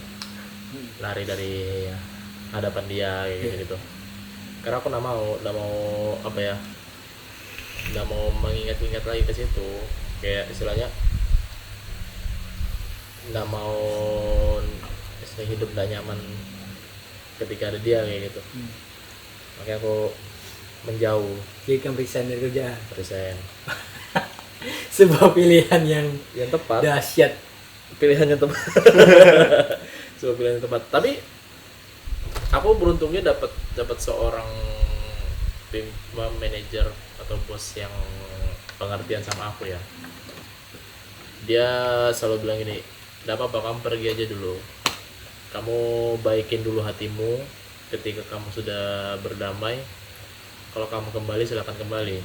lari dari hadapan dia kayak gitu. Karena aku nggak mau apa ya, nggak mau mengingat-ingat lagi ke situ. Kayak istilahnya nggak mau hidup nggak nyaman ketika ada dia kayak gitu. Makanya aku menjauh, Jadi kamu resign dari kerjaan. resign. Sebuah pilihan yang Yang tepat. dahsyat. Pilihannya tepat. Sebuah pilihan yang tepat. Tapi aku beruntungnya dapat seorang manajer atau bos yang pengertian sama aku ya. Dia selalu bilang gini, "Enggak apa-apa, kamu pergi aja dulu. Kamu baikin dulu hatimu. Ketika kamu sudah berdamai, kalau kamu kembali silakan kembali."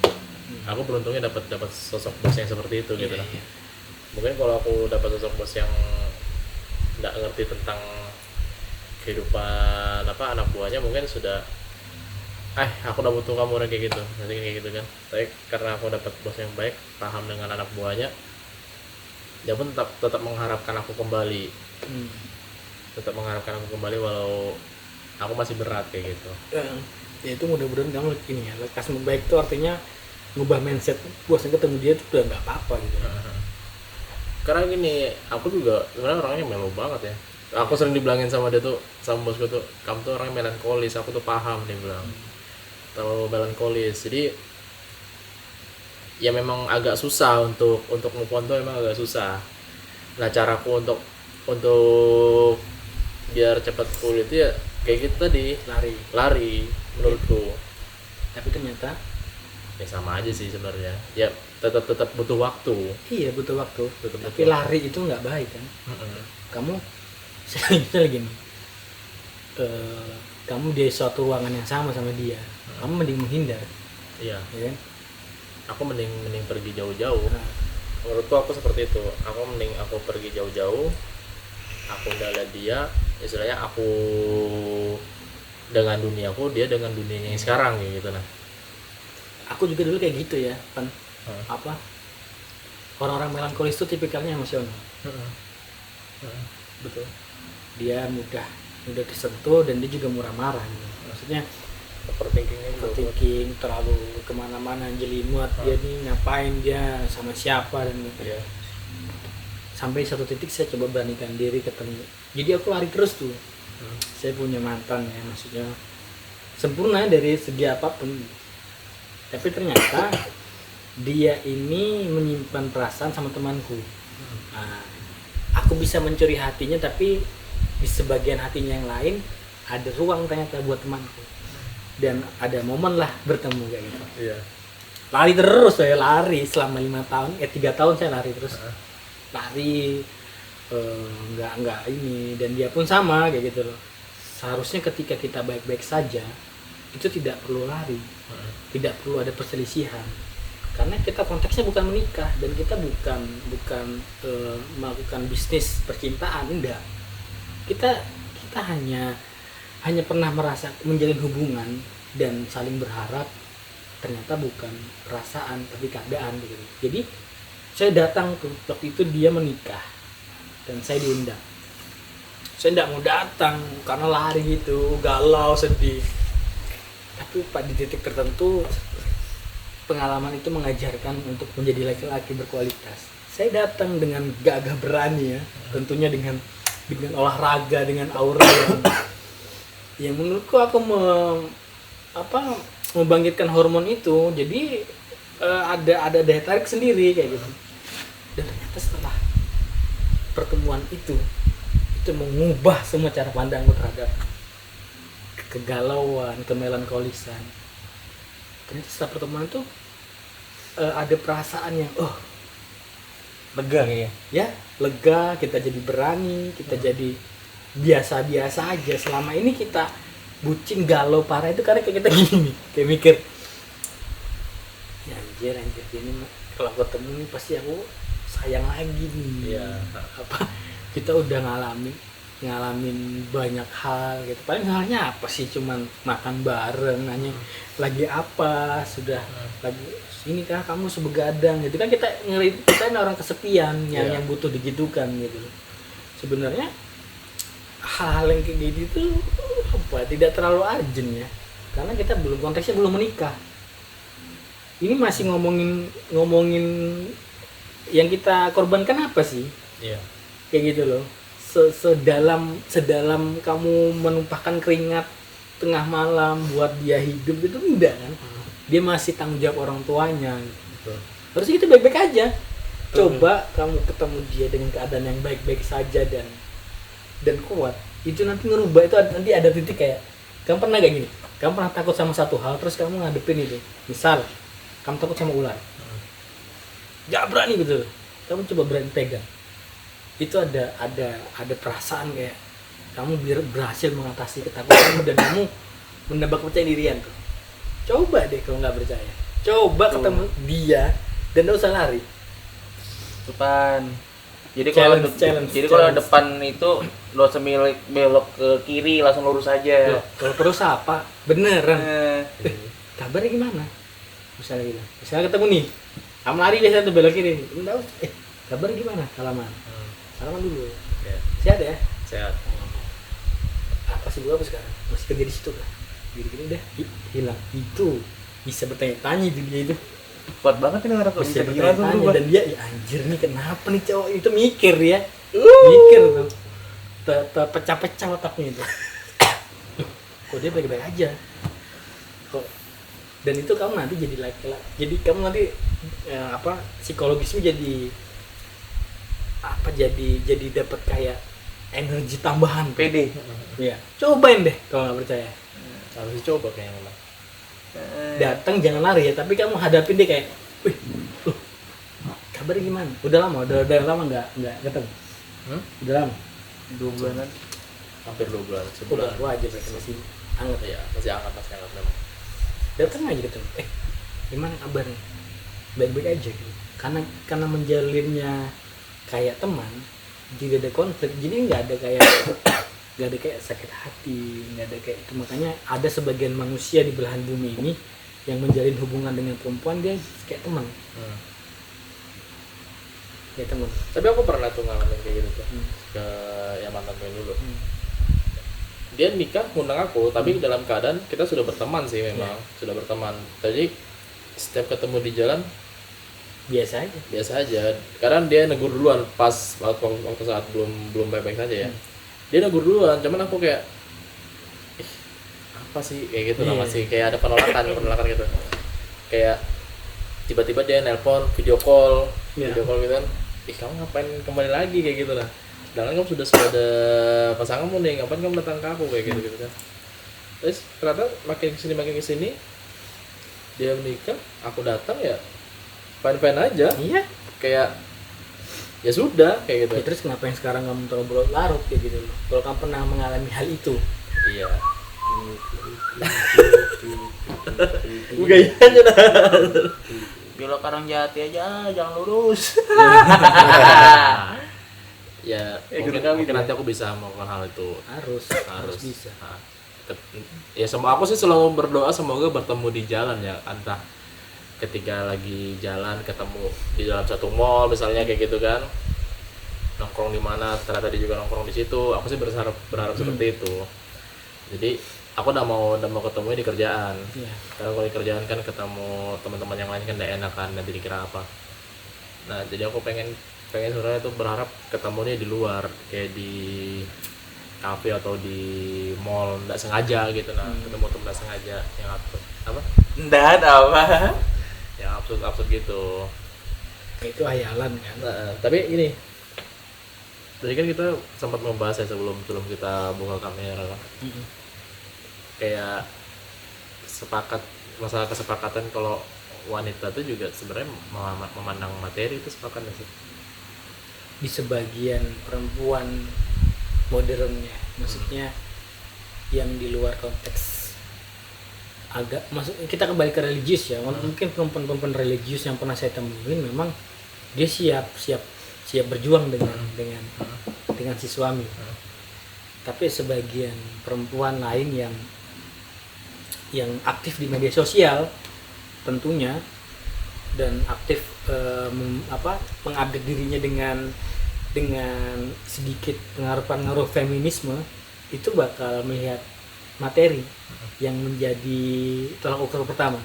Aku beruntungnya dapat sosok bos yang seperti itu gitu. Iya. Mungkin kalau aku dapat sosok bos yang nggak ngerti tentang kehidupan anak buahnya, mungkin sudah aku udah butuh kamu orang kayak gitu, nanti kayak gitu kan. Tapi karena aku dapat bos yang baik, paham dengan anak buahnya, dia pun tetap mengharapkan aku kembali, walau aku masih berat kayak gitu. Ya itu mudah-mudahan kamu ini ya, lekas membaik itu artinya ngubah mindset. Puasnya ketemu dia itu udah nggak apa-apa gitu. Karena gini, aku juga sebenarnya orangnya melo banget ya. Aku sering dibilangin sama dia tuh, sama bosku tuh, kamu tuh orangnya melankolis. Aku tuh paham, dia bilang terlalu melankolis. Jadi ya memang agak susah untuk move on tuh, emang agak susah. Nah, caraku untuk biar cepat pulih itu ya kayak gitu tadi, lari menurutku. Tapi ternyata Ya sama aja sih sebenarnya, ya tetap butuh waktu. iya butuh waktu. Tetap Tapi butuh lari itu nggak baik kan. Mm-mm. Kamu misalnya gini, kamu di suatu ruangan yang sama dia, kamu mending menghindar, Iya, ya kan? aku mending pergi jauh-jauh. Nah, Menurutku aku seperti itu, aku pergi jauh-jauh, aku udah lihat dia, istilahnya aku dengan duniaku, dia dengan dunianya yang sekarang gitu. Nah, aku juga dulu kayak gitu ya, kan? Apa? Orang-orang melankolis itu tipikalnya emosional. betul. Dia mudah tersentuh dan dia juga murah marah gitu. Maksudnya Overthinkingnya juga kuat. overthinking, terlalu kemana-mana jelimet, dia nih ngapain, dia sama siapa dan gitu. Iya. Sampai satu titik saya coba beranikan diri ketemu. Jadi aku lari terus tuh. Saya punya mantan ya, maksudnya sempurna dari segi apapun. Tapi ternyata dia ini menyimpan perasaan sama temanku. Nah, aku bisa mencuri hatinya, tapi di sebagian hatinya yang lain ada ruang ternyata buat temanku. Dan ada momen lah bertemu kayak gitu. Iya. Lari terus saya lari selama 5 tahun, 3 tahun saya lari terus. Lari nggak ini, dan dia pun sama kayak gitu loh. Seharusnya ketika kita baik-baik saja itu tidak perlu lari, tidak perlu ada perselisihan, karena kita konteksnya bukan menikah dan kita bukan melakukan bisnis percintaan, enggak. Kita hanya pernah merasa menjalin hubungan dan saling berharap, ternyata bukan perasaan tapi keadaan gitu. Jadi saya datang tuh waktu itu dia menikah dan saya diundang. saya tidak mau datang karena lari gitu, galau, sedih. Tapi Pak di titik tertentu pengalaman itu mengajarkan untuk menjadi laki-laki berkualitas. Saya datang dengan gagah berani ya, tentunya dengan olahraga, dengan aura yang menurutku aku membangkitkan hormon itu. Jadi ada daya tarik sendiri kayak gitu. Dan ternyata setelah pertemuan itu mengubah semua cara pandangku terhadap kegalauan, kemelankolisan. Ternyata setelah pertemuan itu ada perasaan yang lega kayaknya. Ya, lega, kita jadi berani, kita jadi biasa-biasa aja. Selama ini kita bucin, galau, parah itu karena kayak kita gini nih, kayak mikir, ya anjir ini kalau aku ketemu nih pasti aku sayang lagi nih. Iya. Kita udah ngalamin banyak hal gitu. Paling halnya apa sih, cuman makan bareng, nanya lagi apa, sudah lagi ini kan kamu sebegadang gitu kan. Kita ini orang kesepian yang butuh digitukan gitu. Sebenarnya hal yang kayak gitu itu tidak terlalu urgent ya, karena kita konteksnya belum menikah. Ini masih ngomongin yang kita korbankan apa sih? Iya. Kayak gitu loh. Sedalam kamu menumpahkan keringat tengah malam buat dia hidup itu enggak kan? Dia masih tanggung jawab orang tuanya. Betul. Harusnya itu baik-baik aja. Coba kamu ketemu dia dengan keadaan yang baik-baik saja dan kuat. Itu nanti ngerubah, itu nanti ada titik kayak kamu pernah gak gini? Kamu pernah takut sama satu hal terus kamu ngadepin itu. Misal kamu takut sama ular. Gak berani gitu. Kamu coba berani pegang. Itu ada perasaan kayak kamu berhasil mengatasi ketakutanmu dan kamu menambah kepercayaan dirian tuh. Coba deh kalau nggak percaya. Coba ketemu dia dan gak usah lari. Depan. Jadi Challenge. kalau depan itu lo semilik belok ke kiri langsung lurus aja. Kalau terus apa? Beneran. Eh, Kabarnya gimana? Misalnya ketemu nih, kamu lari biasa tuh belok kiri. Enggak usah. Kabarnya gimana? Salaman dulu. Ya. Sehat ya? Sehat. Apa sih gua sekarang? Masih kerja di situ kan? Gini-gini udah hilang. Itu bisa bertanya-tanya itu dia itu. kuat banget ini orang Bisa bisa gila tuh bertanya-tanya berubah. dan dia, ya anjir nih kenapa nih cowok itu mikir ya. Mikir tuh. Terpecah-pecah otaknya itu. Kok dia baik-baik aja. Kok dan itu kamu nanti jadi laki-laki. Jadi kamu nanti psikologismu jadi dapat kayak energi tambahan. PD. Iya. Cobain deh kalau nggak percaya. Harus dicoba kayaknya memang. Datang jangan lari ya, tapi kamu hadapin dia kayak, wih, kabarnya gimana? Udah lama nggak ketemu? Udah lama. 2 bulanan. Hampir 2 bulan, Udah sebulan. wajar berarti masih hangat ya. Iya, masih hangat memang. Datang aja ketemu. Gimana kabarnya? Baik-baik aja gitu. Karena menjalinnya kayak teman, tidak ada konflik, jadi nggak ada kayak sakit hati, nggak ada kayak itu. Makanya ada sebagian manusia di belahan bumi ini yang menjalin hubungan dengan perempuan dia kayak teman. Kayak teman. Tapi aku pernah tuh ngalamin kayak gitu tuh. Ke yang mantan gue dulu. Dia nikah ngundang aku, tapi dalam keadaan kita sudah berteman sih memang, sudah berteman. Jadi setiap ketemu di jalan Biasa aja. Karena dia negur duluan pas waktu saat belum baik-baik saja ya. Dia negur duluan, cuman aku kayak apa sih kayak gitu lah, masih kayak ada penolakan gitu. Kayak tiba-tiba dia nelpon video call gitu kan. Kamu ngapain kembali lagi kayak gitu lah. Sedangkan kamu sudah ada pasanganmu nih, ngapain kamu datang ke aku kayak gitu kan. Terus ternyata makin kesini dia menikah, aku datang ya fine aja. Iya. Kayak ya sudah kayak gitu. Ya, terus kenapa yang sekarang kamu terlalu larut kayak gitu? Kalau kamu pernah mengalami hal itu? Iya. Gayanya dah. Belok Karang Jati aja, jangan lurus. Ya ikut mungkin kami nanti aku bisa melakukan hal itu. Harus bisa. Nah, ya aku sih selalu berdoa semoga bertemu di jalan ya, entah ketika lagi jalan ketemu di dalam satu mall misalnya kayak gitu kan, nongkrong di mana ternyata dia juga nongkrong di situ. Aku sih berharap seperti itu. Jadi aku udah mau ketemu di kerjaan. Iya. Karena kalau di kerjaan kan ketemu teman-teman yang lain kan gak enak kan, nanti dikira apa. Nah jadi aku pengen sebenarnya tuh berharap ketemunya di luar, kayak di kafe atau di mall, nggak sengaja gitu. Nah ketemu temen nggak sengaja yang apa Nggak ada apa. yang absurd gitu. Itu hayalan kan. Nah, tapi ini tadi kan kita sempat membahas ya sebelum kita buka kamera kan. Kayak masalah kesepakatan kalau wanita tuh juga sebenarnya memandang materi itu sepakat nggak sih? Di sebagian perempuan modernnya, maksudnya yang di luar konteks kita kembali ke religius ya. Mungkin perempuan religius yang pernah saya temuin memang dia siap berjuang dengan si suami. Tapi sebagian perempuan lain yang aktif di media sosial tentunya, dan aktif mengupdate dirinya dengan sedikit pengaruh feminisme, itu bakal melihat materi yang menjadi tolak ukur pertama.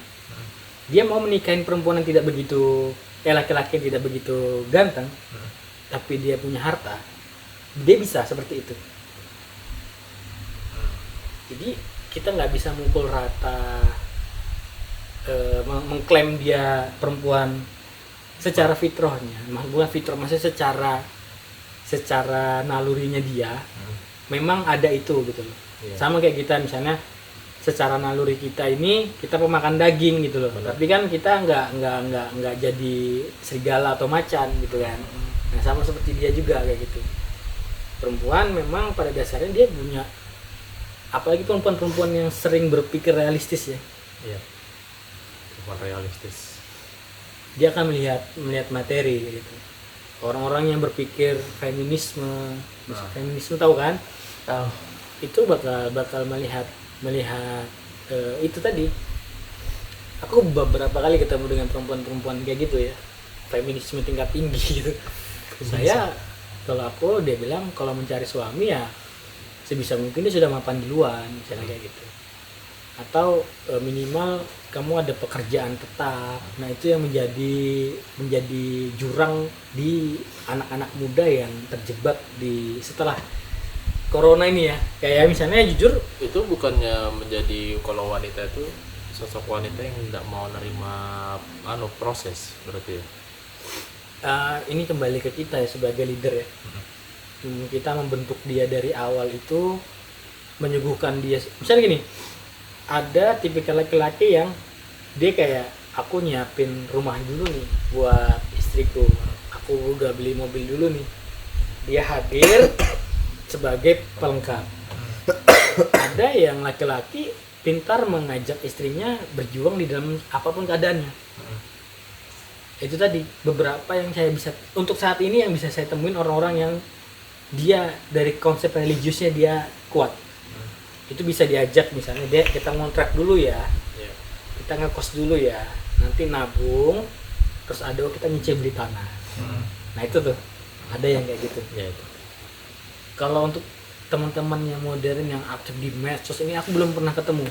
Dia mau menikahin perempuan yang tidak begitu, laki-laki yang tidak begitu ganteng, tapi dia punya harta, dia bisa seperti itu. Jadi kita nggak bisa mukul rata, mengklaim dia perempuan secara fitrahnya, bukan fitrah, maksudnya secara nalurinya dia memang ada itu gitu loh. Sama kayak kita misalnya secara naluri kita ini kita pemakan daging gitu loh. Tapi kan kita nggak jadi serigala atau macan gitu kan. Nah sama seperti dia juga kayak gitu. Perempuan memang pada dasarnya dia punya, apalagi perempuan yang sering berpikir realistis ya. Iya. Perempuan realistis. Dia akan melihat materi gitu. Orang-orang yang berpikir feminisme tahu kan? Tahu. Itu bakal melihat itu tadi. Aku beberapa kali ketemu dengan perempuan kayak gitu ya, feminisme tingkat tinggi gitu. Dia bilang kalau mencari suami ya sebisa mungkin dia sudah mapan duluan, misalnya kayak gitu. Atau minimal kamu ada pekerjaan tetap. Nah itu yang menjadi jurang di anak-anak muda yang terjebak di setelah corona ini ya. Kayak misalnya jujur Itu bukannya menjadi, kalau wanita itu sosok wanita yang tidak mau nerima proses berarti ya? Ini kembali ke kita ya sebagai leader ya. Kita membentuk dia dari awal itu, menyuguhkan dia. Misalnya gini, ada tipikal laki-laki yang dia kayak, aku nyiapin rumah dulu nih buat istriku, aku udah beli mobil dulu nih. Dia hadir sebagai pelengkap. Ada yang laki-laki pintar mengajak istrinya berjuang di dalam apapun keadaannya. Itu tadi beberapa yang saya bisa, untuk saat ini yang bisa saya temuin, orang-orang yang dia dari konsep religiusnya dia kuat. Itu bisa diajak, misalnya kita ngontrak dulu ya, kita ngekos dulu ya, nanti nabung, terus kita nyicil beli tanah. Nah itu tuh ada yang kayak gitu. Kalau untuk teman-teman yang modern yang aktif di medsos ini, aku belum pernah ketemu.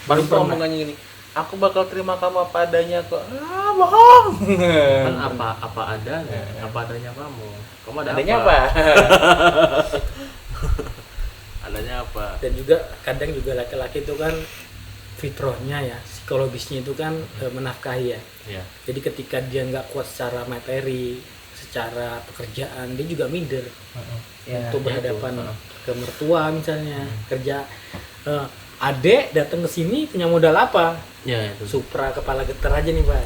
Baru omongannya gini, aku bakal terima kamu apa adanya kok. Bohong. Kan apa adanya kamu ada adanya apa? Adanya apa? Dan juga kadang juga laki-laki itu kan fitrahnya ya, psikologisnya itu kan menafkahi ya. Iya. Jadi ketika dia nggak kuat secara materi, secara pekerjaan, dia juga minder untuk berhadapan ke mertua misalnya. Kerja adek datang ke sini punya modal apa? Ya itu. Supra kepala getar aja nih Pak.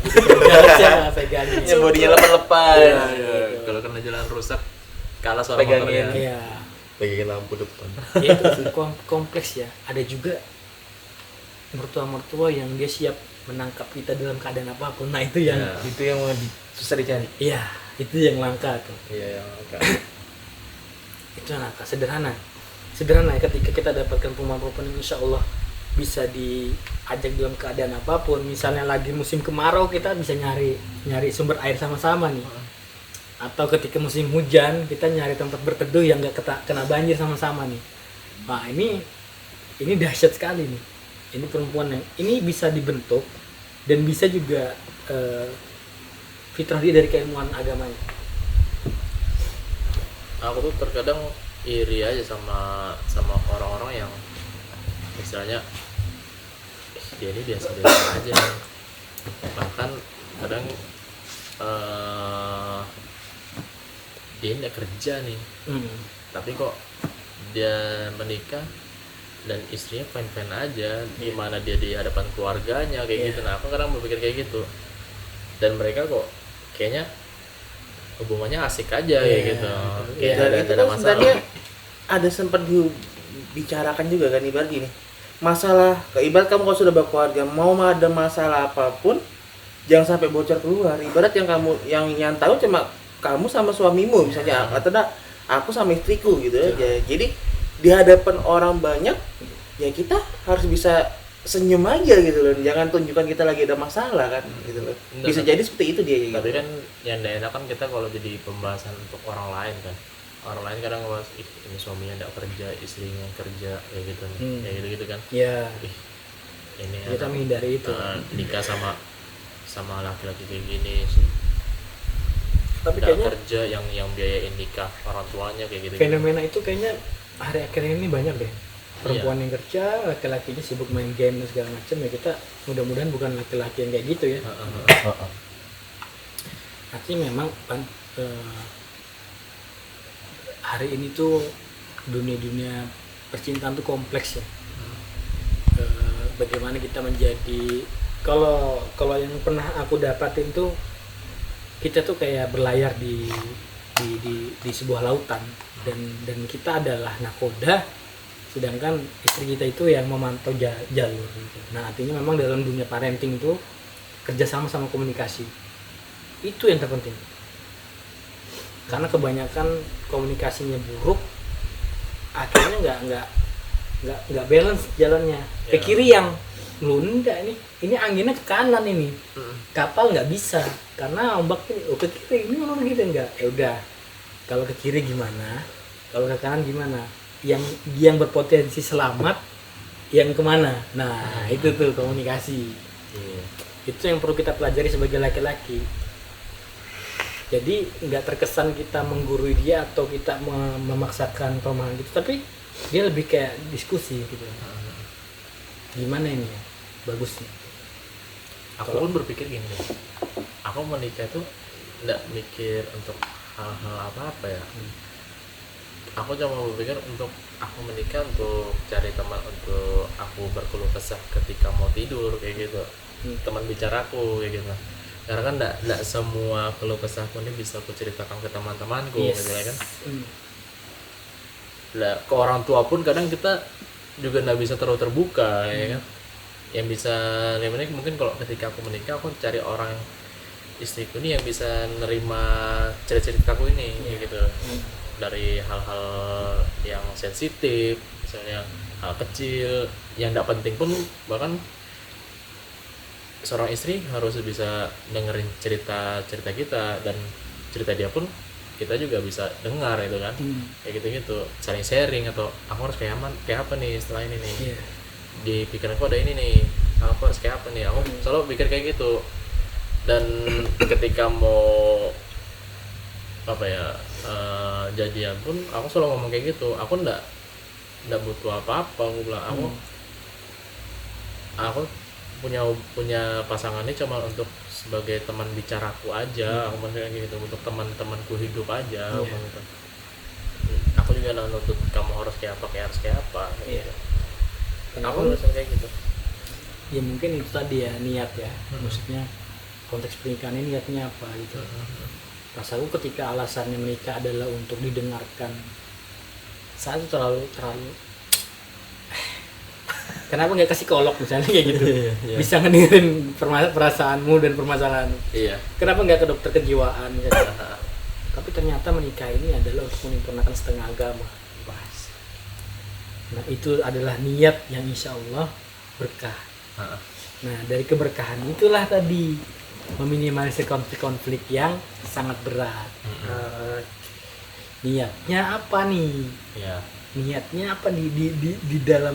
Aja pegangin. Ya bodinya lepas-lepas. Iya. Kalau kena jalan rusak kalah suara Pegangin. motornya. Iya. Pegangin lampu depan. Ya itu sih, kompleks ya. Ada juga mertua-mertua yang dia siap menangkap kita dalam keadaan apapun. Nah itu yang Itu yang susah dicari. iya, itu yang langka tuh. Iya yang Itu langka, sederhana ya, ketika kita dapatkan perempuan-perempuan yang insya Allah bisa diajak dalam keadaan apapun. Misalnya lagi musim kemarau, kita bisa nyari sumber air sama-sama nih, atau ketika musim hujan kita nyari tempat berteduh yang nggak kena banjir sama-sama nih. Nah ini dahsyat sekali nih. Ini perempuan yang ini bisa dibentuk dan bisa juga fitrah dia dari keilmuan agamanya. Aku tuh terkadang iri aja sama orang-orang yang istilahnya dia ini biasa-biasa aja, bahkan kadang dia nggak kerja nih, tapi kok dia menikah dan istrinya fine-fine aja, gimana dia di hadapan keluarganya kayak gitu. Nah aku kadang berpikir kayak gitu, dan mereka kok kayaknya hubungannya asik aja kayak gitu, kayak Dan ada itu ada kan masalah. sebenarnya ada sempat dibicarakan juga kan, ibarat gini, masalah ibarat kamu kalau sudah berkeluarga mau ada masalah apapun jangan sampai bocor keluar. Ibarat yang tahu cuma kamu sama suamimu misalnya, atau aku sama istriku gitu aja. Jadi di hadapan orang banyak ya kita harus bisa senyum aja gitu loh, jangan tunjukkan kita lagi ada masalah kan gitu loh. Bisa jadi seperti itu dia gitu. Tapi kan yang tidak enak kan kita kalau jadi pembahasan untuk orang lain kan, orang lain kadang ngebahas ini suaminya tidak kerja, istrinya kerja kayak gitu nih, kayak gitu kan. Ya. Ini Kita menghindari itu. Nikah sama laki-laki kayak gini, Tapi tidak kayaknya kerja yang biayain nikah orang tuanya kayak gitu. fenomena itu kayaknya hari akhir ini banyak deh. Perempuan yang kerja, laki-lakinya sibuk main game dan segala macam, ya kita mudah-mudahan bukan laki-laki yang kayak gitu ya. Artinya memang kan hari ini tuh dunia percintaan tuh kompleks ya. Bagaimana kita menjadi kalau yang pernah aku dapatin tuh kita tuh kayak berlayar di sebuah lautan dan kita adalah nakoda, sedangkan istri kita itu yang memantau jalur gitu. Nah artinya memang dalam dunia parenting itu kerjasama sama komunikasi itu yang terpenting, karena kebanyakan komunikasinya buruk akhirnya nggak balance jalannya. Ke kiri yang lu enggak ini anginnya ke kanan ini, kapal nggak bisa karena ombak ini ke kiri, ini menurut kita enggak. Ya udah, kalau ke kiri gimana, kalau ke kanan gimana, yang berpotensi selamat yang kemana. Nah itu tuh komunikasi. Itu yang perlu kita pelajari sebagai laki-laki. Jadi nggak terkesan kita menggurui dia atau kita memaksakan pemahaman gitu, tapi dia lebih kayak diskusi gitu. Gimana ini ya bagusnya. Aku pun berpikir gini, aku menikah tuh nggak mikir untuk hal-hal apa ya. Aku cuma berpikir untuk aku menikah untuk cari teman untuk aku berkeluh kesah ketika mau tidur kayak gitu, teman bicaraku kayak gitu. Karena kan nggak semua keluh kesahku ini bisa aku ceritakan ke teman-temanku gitu ya kan. Lah ke orang tua pun kadang kita juga nggak bisa terlalu terbuka ya kan. Yang bisa mungkin kalau ketika aku menikah aku cari orang istriku ini yang bisa nerima cerita-ceritaku ini gitu. Dari hal-hal yang sensitif, misalnya hal kecil yang tidak penting pun, bahkan seorang istri harus bisa dengerin cerita kita, dan cerita dia pun kita juga bisa dengar itu kan. Kayak gitu saling sharing, atau aku harus kayak apa nih setelah ini nih, di pikiranku ada ini nih, aku harus kayak apa nih, aku selalu pikir kayak gitu. Dan ketika mau jadian pun aku selalu ngomong kayak gitu, aku ndak butuh apa-apa. Aku bilang aku punya pasangan ini cuma untuk sebagai teman bicaraku aja. Aku maksudnya gitu, untuk teman-temanku hidup aja. Aku juga nggak nuntut kamu harus kayak apa gitu. Aku merasa kayak gitu. Ya mungkin itu tadi ya, niat ya. Maksudnya konteks pernikahan ini niatnya apa gitu. Rasaku ketika alasannya menikah adalah untuk didengarkan, saya itu terlalu kenapa nggak kasih psikolog misalnya kayak gitu. Bisa ngedengerin perasaanmu dan permasalahan. Kenapa nggak ke dokter kejiwaan misalnya. Tapi ternyata menikah ini adalah untuk menyempurnakan setengah agama. Nah itu adalah niat yang insya Allah berkah. Nah dari keberkahan itulah tadi meminimalisir konflik-konflik yang sangat berat. Niatnya apa nih? Ya. Niatnya apa di dalam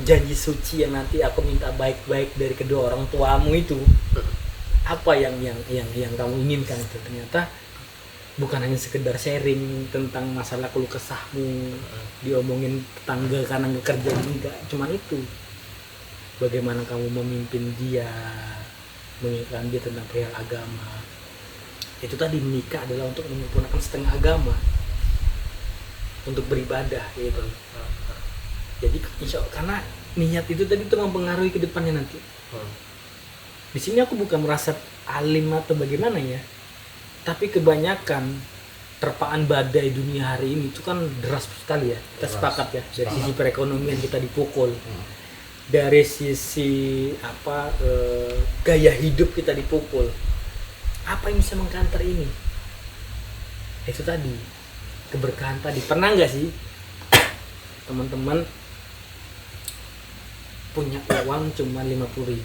janji suci yang nanti aku minta baik-baik dari kedua orang tuamu itu? Apa yang kamu inginkan itu? Ternyata bukan hanya sekedar sharing tentang masalah keluh kesahmu, diomongin tetangga karena nggak kerja, enggak cuman itu. Bagaimana kamu memimpin dia, mengingatkan dia tentang perihal agama. Itu tadi, menikah adalah untuk menyempurnakan setengah agama, untuk beribadah gitu. Jadi insya Allah, karena niat itu tadi itu mempengaruhi ke depannya nanti. Di sini aku bukan merasa alim atau bagaimana ya, tapi kebanyakan terpaan badai dunia hari ini itu kan deras sekali ya. Kita sepakat ya, dari sisi perekonomian kita dipukul, dari sisi gaya hidup kita dipukul. Apa yang bisa mengkantar ini? Itu tadi, keberkahan tadi. Pernah nggak sih teman-teman punya uang cuma 50.000,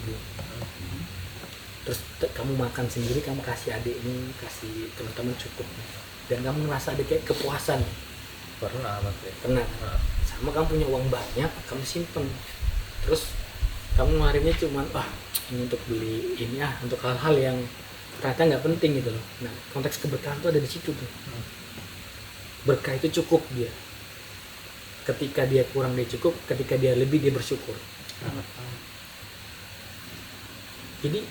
terus kamu makan sendiri, kamu kasih adikmu, kasih teman-teman cukup, dan kamu ngerasa ada kayak kepuasan? Pernah pasti. Pernah. Sama kamu punya uang banyak, kamu simpen, terus kamu ngeluarinnya cuman ini untuk beli ini, untuk hal-hal yang ternyata nggak penting gitu loh. Nah, konteks keberkahan tuh ada di situ tuh. Berkah itu cukup dia. Ketika dia kurang dia cukup, ketika dia lebih dia bersyukur. Jadi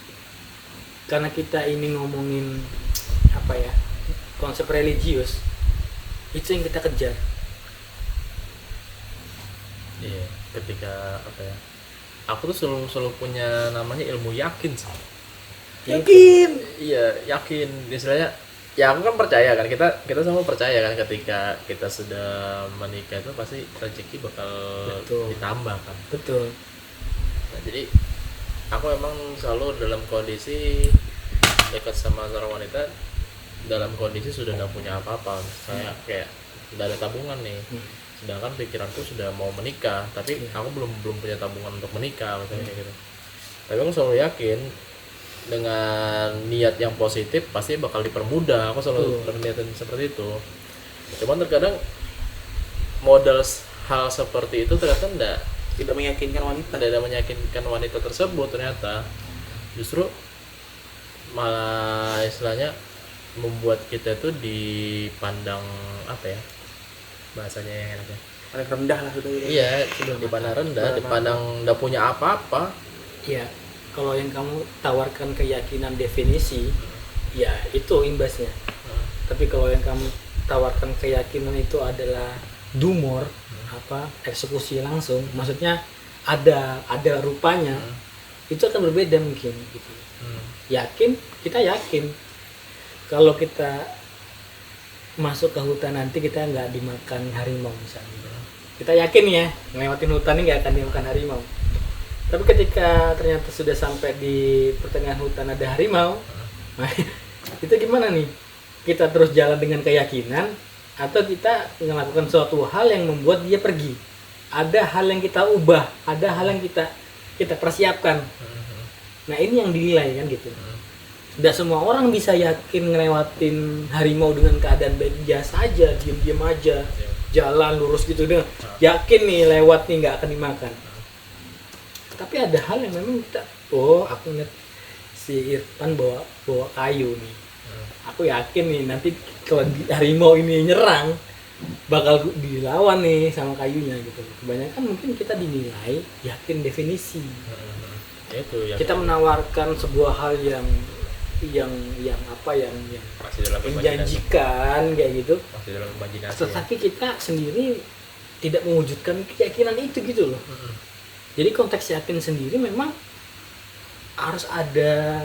karena kita ini ngomongin konsep religius, itu yang kita kejar. Iya, ketika aku tuh selalu punya namanya ilmu yakin sih. Yakin. Iya, yakin. Istilahnya, ya aku kan percaya kan, kita semua percaya kan, ketika kita sudah menikah itu pasti rezeki bakal ditambah kan. Betul. Nah, jadi aku emang selalu dalam kondisi dekat sama seorang wanita dalam kondisi sudah nggak punya apa-apa. Saya kayak nggak ada tabungan nih, sedangkan pikiranku sudah mau menikah, tapi aku belum punya tabungan untuk menikah misalnya kayak gitu. Tapi aku selalu yakin dengan niat yang positif pasti bakal dipermudah. Aku selalu berniatan seperti itu. Cuman terkadang modal hal seperti itu ternyata Tidak meyakinkan wanita. tidak meyakinkan wanita tersebut. Ternyata justru malah istilahnya membuat kita tuh dipandang bahasanya yang enaknya, Paling rendah lah sudah. iya, dipandang rendah, dipandang nggak punya apa-apa. Iya, kalau yang kamu tawarkan keyakinan definisi, ya itu imbasnya. Tapi kalau yang kamu tawarkan keyakinan itu adalah dumor, eksekusi langsung, maksudnya ada rupanya, itu akan berbeda mungkin gitu. Yakin, kita yakin kalau kita masuk ke hutan nanti kita nggak dimakan harimau misalnya. Kita yakin ya, ngelewatin hutan ini nggak akan dimakan harimau. Tapi ketika ternyata sudah sampai di pertengahan hutan ada harimau, itu gimana nih? Kita terus jalan dengan keyakinan atau kita melakukan suatu hal yang membuat dia pergi? Ada hal yang kita ubah, ada hal yang kita persiapkan. Nah, ini yang dinilai kan gitu. Tidak semua orang bisa yakin ngelewatin harimau dengan keadaan baik biasa aja, diam-diam aja, jalan lurus gitu deh. Yakin nih lewat nih nggak akan dimakan. Tapi ada hal yang memang kita, aku lihat si Irfan bawa kayu nih. Aku yakin nih nanti kalau harimau ini nyerang bakal dilawan nih sama kayunya gitu. Kebanyakan mungkin kita dinilai yakin definisi. Kita menawarkan sebuah hal yang Masih dalam menjanjikan kayak gitu. Masih dalam imajinasi. Tetapi kita sendiri tidak mewujudkan keyakinan itu gitu loh. Jadi konteks yakin sendiri memang harus ada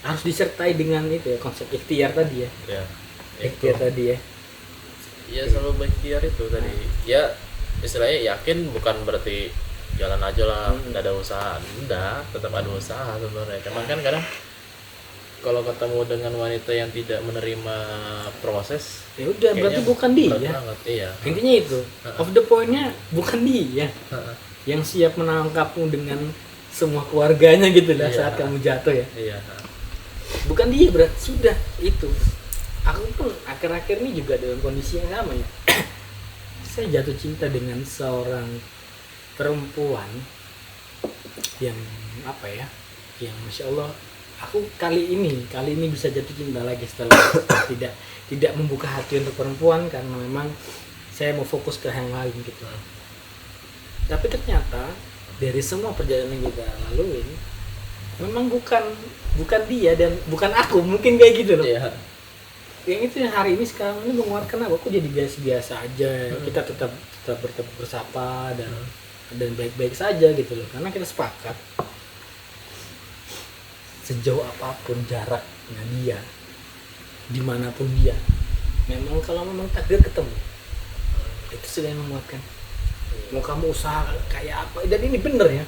harus disertai dengan itu ya, konsep ikhtiar tadi ya. Ikhtiar tadi ya. Ya selalu berikhtiar itu tadi. Ya istilahnya yakin bukan berarti jalan aja lah, nggak ada usaha. Enggak, tetap ada usaha sebenarnya. Cuman kan kadang kalau ketemu dengan wanita yang tidak menerima proses, ya udah berarti bukan dia. Iya. Intinya itu. Of the point-nya bukan dia yang siap menangkapmu dengan semua keluarganya gitu lah Iya. saat kamu jatuh ya. Iya. Bukan dia berarti sudah itu. Aku pun akhir-akhir ini juga dalam kondisi yang sama ya. Saya jatuh cinta dengan seorang perempuan yang apa ya, yang masya Allah, aku kali ini bisa jatuh cinta lagi setelah tidak membuka hati untuk perempuan karena memang saya mau fokus ke yang lain gitu. Tapi ternyata dari semua perjalanan yang kita lalui memang bukan dia dan bukan aku, mungkin kayak gitu loh. Iya. Yang itu yang hari ini sekarang ini menguatkan aku jadi biasa aja. Kita tetap bertemu bersapa dan baik-baik saja gitu loh, karena kita sepakat sejauh apapun jaraknya dia, dimanapun dia, memang kalau memang takdir ketemu itu sudah yang menguatkan. Mau kamu usaha kayak apa, dan ini bener ya.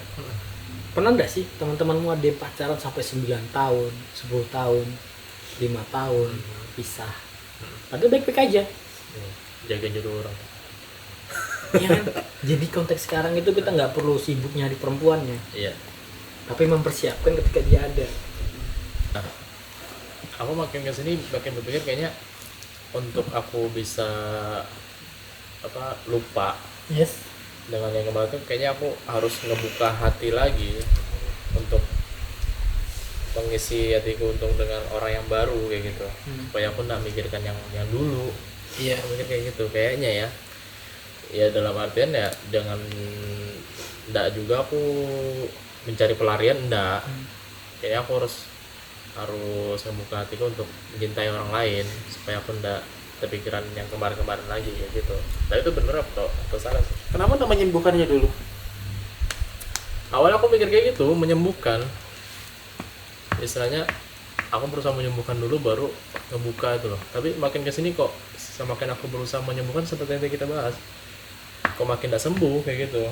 Pernah nggak sih teman-temanmu ada yang pacaran sampai 9 tahun, 10 tahun, 5 tahun pisah, padahal baik-baik aja. Jaga jodoh orang. Ya kan? Jadi konteks sekarang itu kita nggak perlu sibuk nyari perempuannya, Iya. tapi mempersiapkan ketika dia ada. Nah, aku makin kesini makin berpikir kayaknya untuk aku bisa lupa Yes. dengan yang kemarin tuh, kayaknya aku harus ngebuka hati lagi untuk mengisi hatiku untuk dengan orang yang baru kayak gitu, supaya aku nggak mikirkan yang dulu. Iya. Aku mikir kayak gitu kayaknya ya dalam artian ya dengan ndak juga aku mencari pelarian, ndak. Kayaknya aku harus membuka hatiku untuk mencintai orang lain supaya aku ndak terpikiran yang kemarin-kemarin lagi kayak gitu. Tapi itu bener atau salah sih? Kenapa nggak menyembuhkannya dulu? Awalnya aku mikir kayak gitu, menyembuhkan. Istilahnya aku berusaha menyembuhkan dulu baru ngebuka itu loh. Tapi makin kesini kok semakin aku berusaha menyembuhkan, seperti yang tadi kita bahas, kok makin tidak sembuh kayak gitu.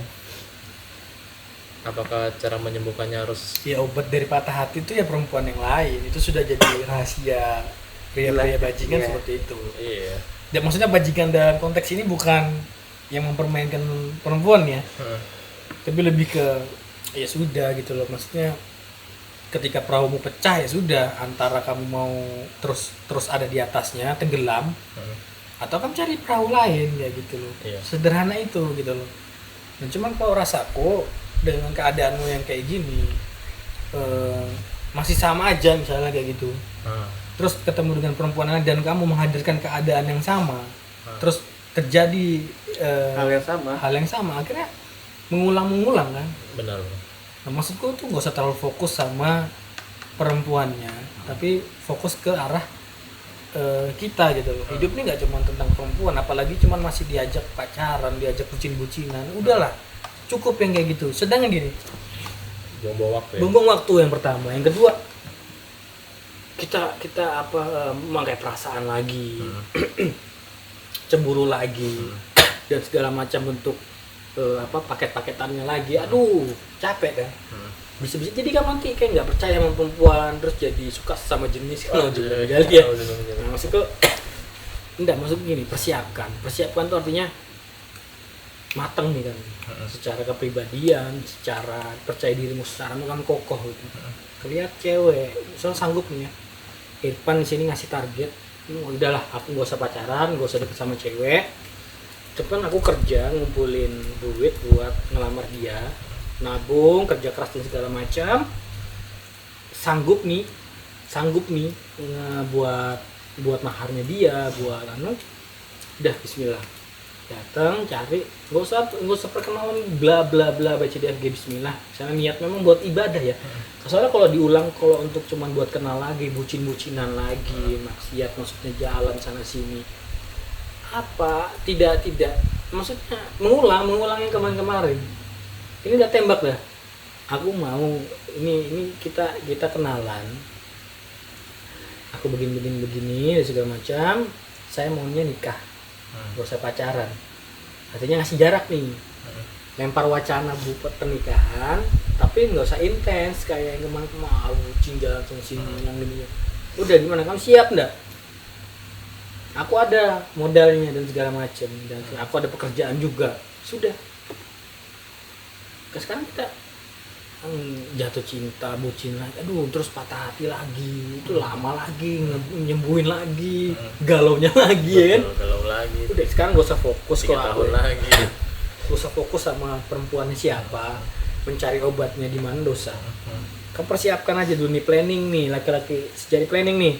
Apakah cara menyembuhkannya harus Ya obat dari patah hati itu ya perempuan yang lain. Itu sudah jadi rahasia pria-pria bajingan Iya. seperti itu. iya? Dan maksudnya bajingan dalam konteks ini bukan yang mempermainkan perempuan ya, tapi lebih ke ya sudah gitu loh. Maksudnya ketika perahumu pecah ya sudah, antara kamu mau terus ada di atasnya tenggelam atau kamu cari perahu lain ya gitu loh. Iya. Sederhana itu gitu loh. Dan cuman kalau rasaku dengan keadaanmu yang kayak gini masih sama aja misalnya kayak gitu, terus ketemu dengan perempuan lain dan kamu menghadirkan keadaan yang sama, terus terjadi Hal yang sama. akhirnya mengulang kan. Benar. Nah, maksudku tuh gak usah terlalu fokus sama perempuannya, tapi fokus ke arah kita gitu loh. Hidup ini nggak cuma tentang perempuan, apalagi cuma masih diajak pacaran, diajak bucin-bucinan. Udahlah, cukup yang kayak gitu. Sedangkan gini, Buang-buang waktu ya. buang waktu yang pertama, yang kedua kita memakai perasaan lagi, cemburu lagi, dan segala macam bentuk paket-paketannya lagi. Aduh, capek kan. Bisa-bisa jadi kan nanti kayak nggak percaya sama perempuan, terus jadi suka sama jenis kan juga ya. Nah, maksudku enggak, maksud gini, persiapkan tuh artinya mateng nih kan, secara kepribadian, secara percaya dirimu, secara kan kokoh gitu. Kelihat cewek misalnya sanggup nih ya, Irfan di sini ngasih target, udahlah aku gak usah pacaran, gak usah deket sama cewek, cepat aku kerja ngumpulin duit buat ngelamar dia, nabung, kerja keras dan segala macam, sanggup nih buat maharnya dia, buat udah bismillah, datang cari, nggak usah perkenalan bla bla bla, baca DFG bismillah, misalnya niat memang buat ibadah ya. Soalnya kalau diulang, kalau untuk cuman buat kenal lagi, bucin-bucinan lagi, maksiat maksudnya jalan sana sini, apa tidak maksudnya mengulang yang kemarin. Ini udah tembak dah. Aku mau ini kita kenalan. Aku begini segala macam. Saya maunya nikah. Gak usah pacaran. Artinya ngasih jarak nih. Lempar wacana buat pernikahan, tapi nggak usah intens kayak yang kemarin bucin jalan sana sini yang ini. Udah, gimana, kamu siap nggak? Aku ada modalnya dan segala macam, dan aku ada pekerjaan juga. Sudah. Sekarang kita jatuh cinta, bucin lagi, aduh terus patah hati lagi, itu lama lagi, nyembuhin lagi, galaunya lagi ya kan. Galau lagi. Udah sekarang gak usah fokus 3 tahun lagi. Gak usah fokus sama perempuannya siapa, mencari obatnya di mana dosa. Kamu persiapkan aja dulu nih, planning nih, laki-laki sejadi planning nih.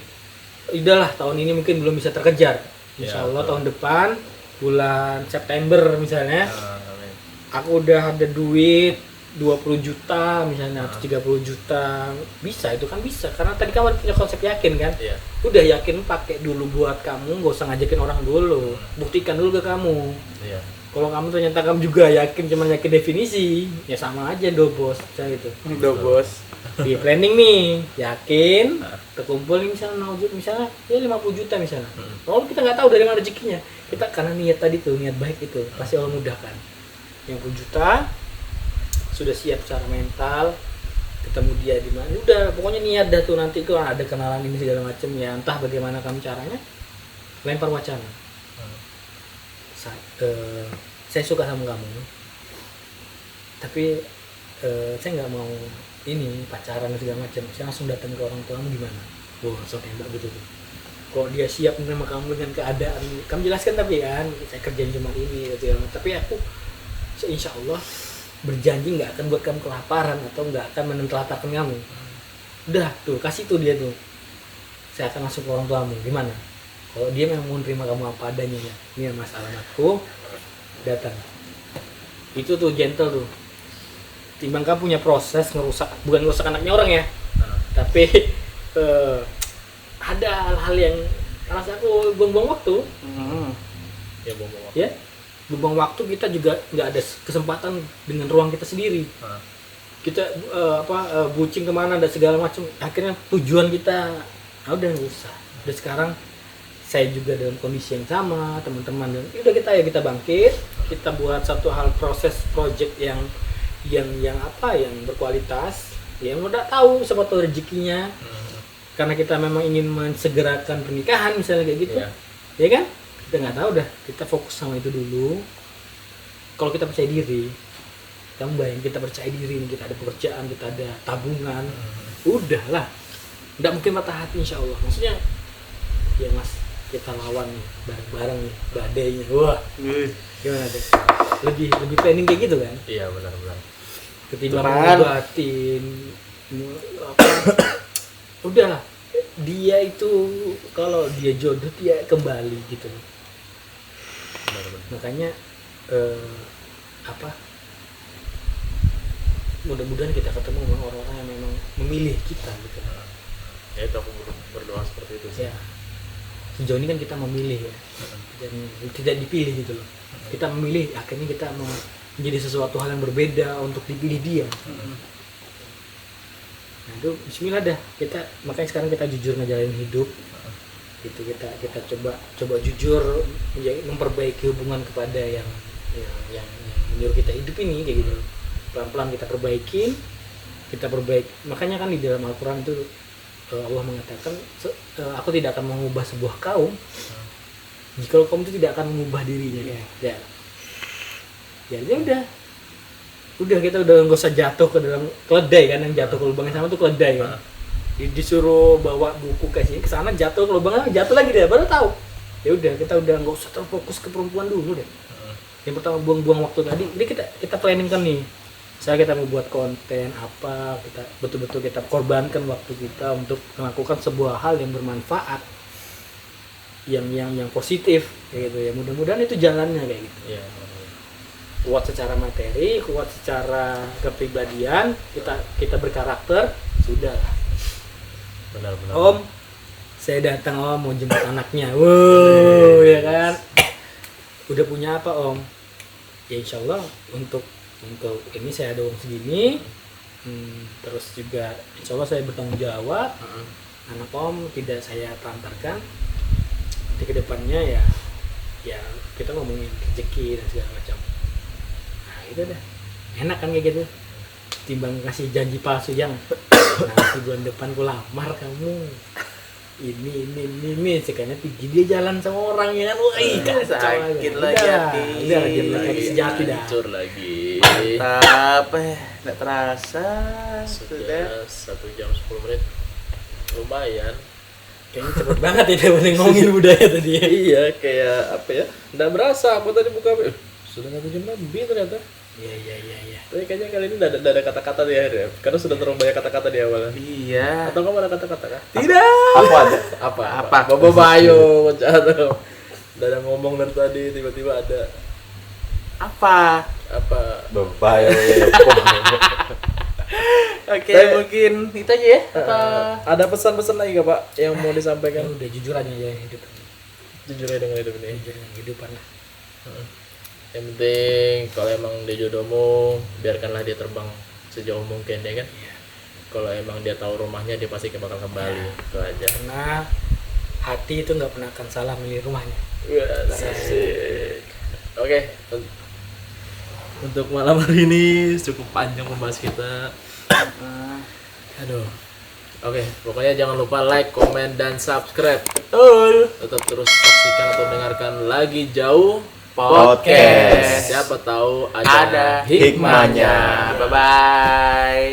Udahlah tahun ini mungkin belum bisa terkejar, insya Allah betul. tahun depan bulan September misalnya Amin. aku udah ada duit 20 juta misalnya atau 30 juta, bisa, itu kan bisa karena tadi kamu punya konsep yakin kan. Iya. Udah yakin, pakai dulu buat kamu, gak usah ngajakin orang dulu, buktikan dulu ke kamu. Iya. Kalau kamu ternyata kamu juga yakin, cuma yakin definisi, ya sama aja do bos, saya itu. Udah bos. Di planning nih, yakin, terkumpul nih misalnya ya 50 juta misalnya. Kalau kita nggak tahu dari mana rezekinya, kita karena niat tadi tuh, niat baik itu, pasti Allah mudahkan. 50 juta, sudah siap secara mental, ketemu dia di mana, udah pokoknya niat dah tuh, nanti tuh ada kenalan ini segala macam ya, entah bagaimana kamu caranya, lempar wacana. Saya suka sama kamu, tapi saya nggak mau ini pacaran dan segala macam. Saya langsung datang ke orang tuamu gimana? Wah, langsung tembak gitu tuh. Kok dia siap menerima kamu dengan keadaan, kamu jelaskan tapi kan, saya kerjain cuma ini gitu ya. Tapi aku insya Allah berjanji nggak akan buat kamu kelaparan atau nggak akan menentelatkan kamu. Udah tuh, kasih tuh dia tuh. Saya akan langsung ke orang tuamu, gimana? Kalau dia memang mau terima kamu apa adanya ya, ini masalah aku, datang. Itu tuh gentle tuh. Timbang kamu punya proses bukan ngerusak anaknya orang ya, tapi ada hal-hal yang rasa aku buang-buang waktu. Ya bohong. Ya, buang waktu, kita juga nggak ada kesempatan dengan ruang kita sendiri. Kita bucin kemana dan segala macam, akhirnya tujuan kita udah nggak usah. Udah sekarang saya juga dalam kondisi yang sama, teman-teman, dan udah kita bangkit, kita buat satu hal proses project yang berkualitas, yang udah tahu siapa tahu rezekinya, karena kita memang ingin mensegerakan pernikahan misalnya kayak gitu, ya kan? Kita nggak tahu dah, kita fokus sama itu dulu. Kalau kita percaya diri, kamu bayang kita percaya diri, kita ada pekerjaan, kita ada tabungan, udahlah, nggak mungkin patah hati insya Allah. Maksudnya, ya mas, kita lawan nih, bareng-bareng nih badainya. Wah, gimana tuh? Lebih planning kayak gitu kan? Iya benar-benar. Ketimbang Teman. ngobatin udah, dia itu kalau dia jodoh dia kembali gitu. Benar-benar. Makanya mudah-mudahan kita ketemu sama orang-orang yang memang memilih kita gitu. Ya itu aku berdoa seperti itu sih. Ya, sejauh ini kan kita memilih ya, dan tidak dipilih gitu loh. Kita memilih, akhirnya kita mau menjadi sesuatu hal yang berbeda untuk dipilih dia. Nah itu Bismillah dah, kita makanya sekarang kita jujur ngejalanin hidup. Gitu, kita coba jujur memperbaiki hubungan kepada yang menyuruh kita hidup ini kayak gitu. Pelan-pelan kita perbaiki. Makanya kan di dalam Al-Qur'an itu Allah mengatakan, aku tidak akan mengubah sebuah kaum jika kaum itu tidak akan mengubah dirinya. Ya udah kita udah nggak usah jatuh ke dalam keledai kan, yang jatuh ke lubang yang sama tuh keledai kan. Disuruh bawa buku ke sini ke sana, jatuh ke lubang, jatuh lagi deh, baru tahu. Ya udah, kita udah nggak usah terfokus ke perempuan dulu deh. Yang pertama buang-buang waktu tadi, ini kita planning kan nih. Saya kita mau buat konten apa, kita betul-betul kita korbankan waktu kita untuk melakukan sebuah hal yang bermanfaat, yang positif kayak gitu ya. Mudah-mudahan itu jalannya kayak gitu. Iya. Kuat secara materi, kuat secara kepribadian, kita berkarakter, sudah. Benar-benar. Om, saya datang Om mau jemput anaknya. Wow, ya kan? Udah punya apa Om? Ya insya Allah untuk ini saya ada uang segini, terus juga insya Allah saya bertanggung jawab. Anak Om tidak saya telantarkan. Di kedepannya ya kita ngomongin rezeki dan segala macam. Nah itu dah, enak kan kayak gitu. Timbang kasih janji palsu yang nanti bulan depan ku lamar kamu. ini sekalian pergi dia jalan sama orang ya kan, wah kacau sakit aja. lagi Udah, hati. udah lagi sejati dah. Hancur lagi. Tapi nggak terasa Sudah 1 jam 10 menit. Lumayan. Kayaknya cepet banget ya dia boleh ngomongin budaya tadi ya. Iya, kayak apa ya? Nggak berasa aku tadi buka sudah 1 jam lebih ternyata. Iya. Tapi kayaknya kali ini nggak ada kata-kata di akhir ya, karena sudah terlalu banyak kata-kata di awal. iya. Atau kamu ada kata-kata kah? Tidak. Aku ada. Apa? Bapak Bayo, atau udah ada ngomong dari tadi tiba-tiba ada Apa? apa? Bapak ya. Oke, Tapi- mungkin itu aja ya. Apa? Ada pesan-pesan lagi nggak Pak yang mau disampaikan? Kan udah jujur aja ya hidup. Jujur aja dengan hidup ini. Jujur dengan kehidupan lah. Yang penting kalau emang dia jodohmu, biarkanlah dia terbang sejauh mungkin ya kan. Iya. Kalau emang dia tahu rumahnya, dia pasti bakal kembali. Itu aja. Karena hati itu nggak pernah akan salah milih rumahnya. Wah, asik. Oke, untuk malam hari ini cukup panjang membahas kita. Aduh. Oke, pokoknya jangan lupa like, komen, dan subscribe. Betul. Tetap terus saksikan atau dengarkan Lagi Jauh Podcast. Siapa tahu Ada hikmahnya. hikmahnya. Bye bye.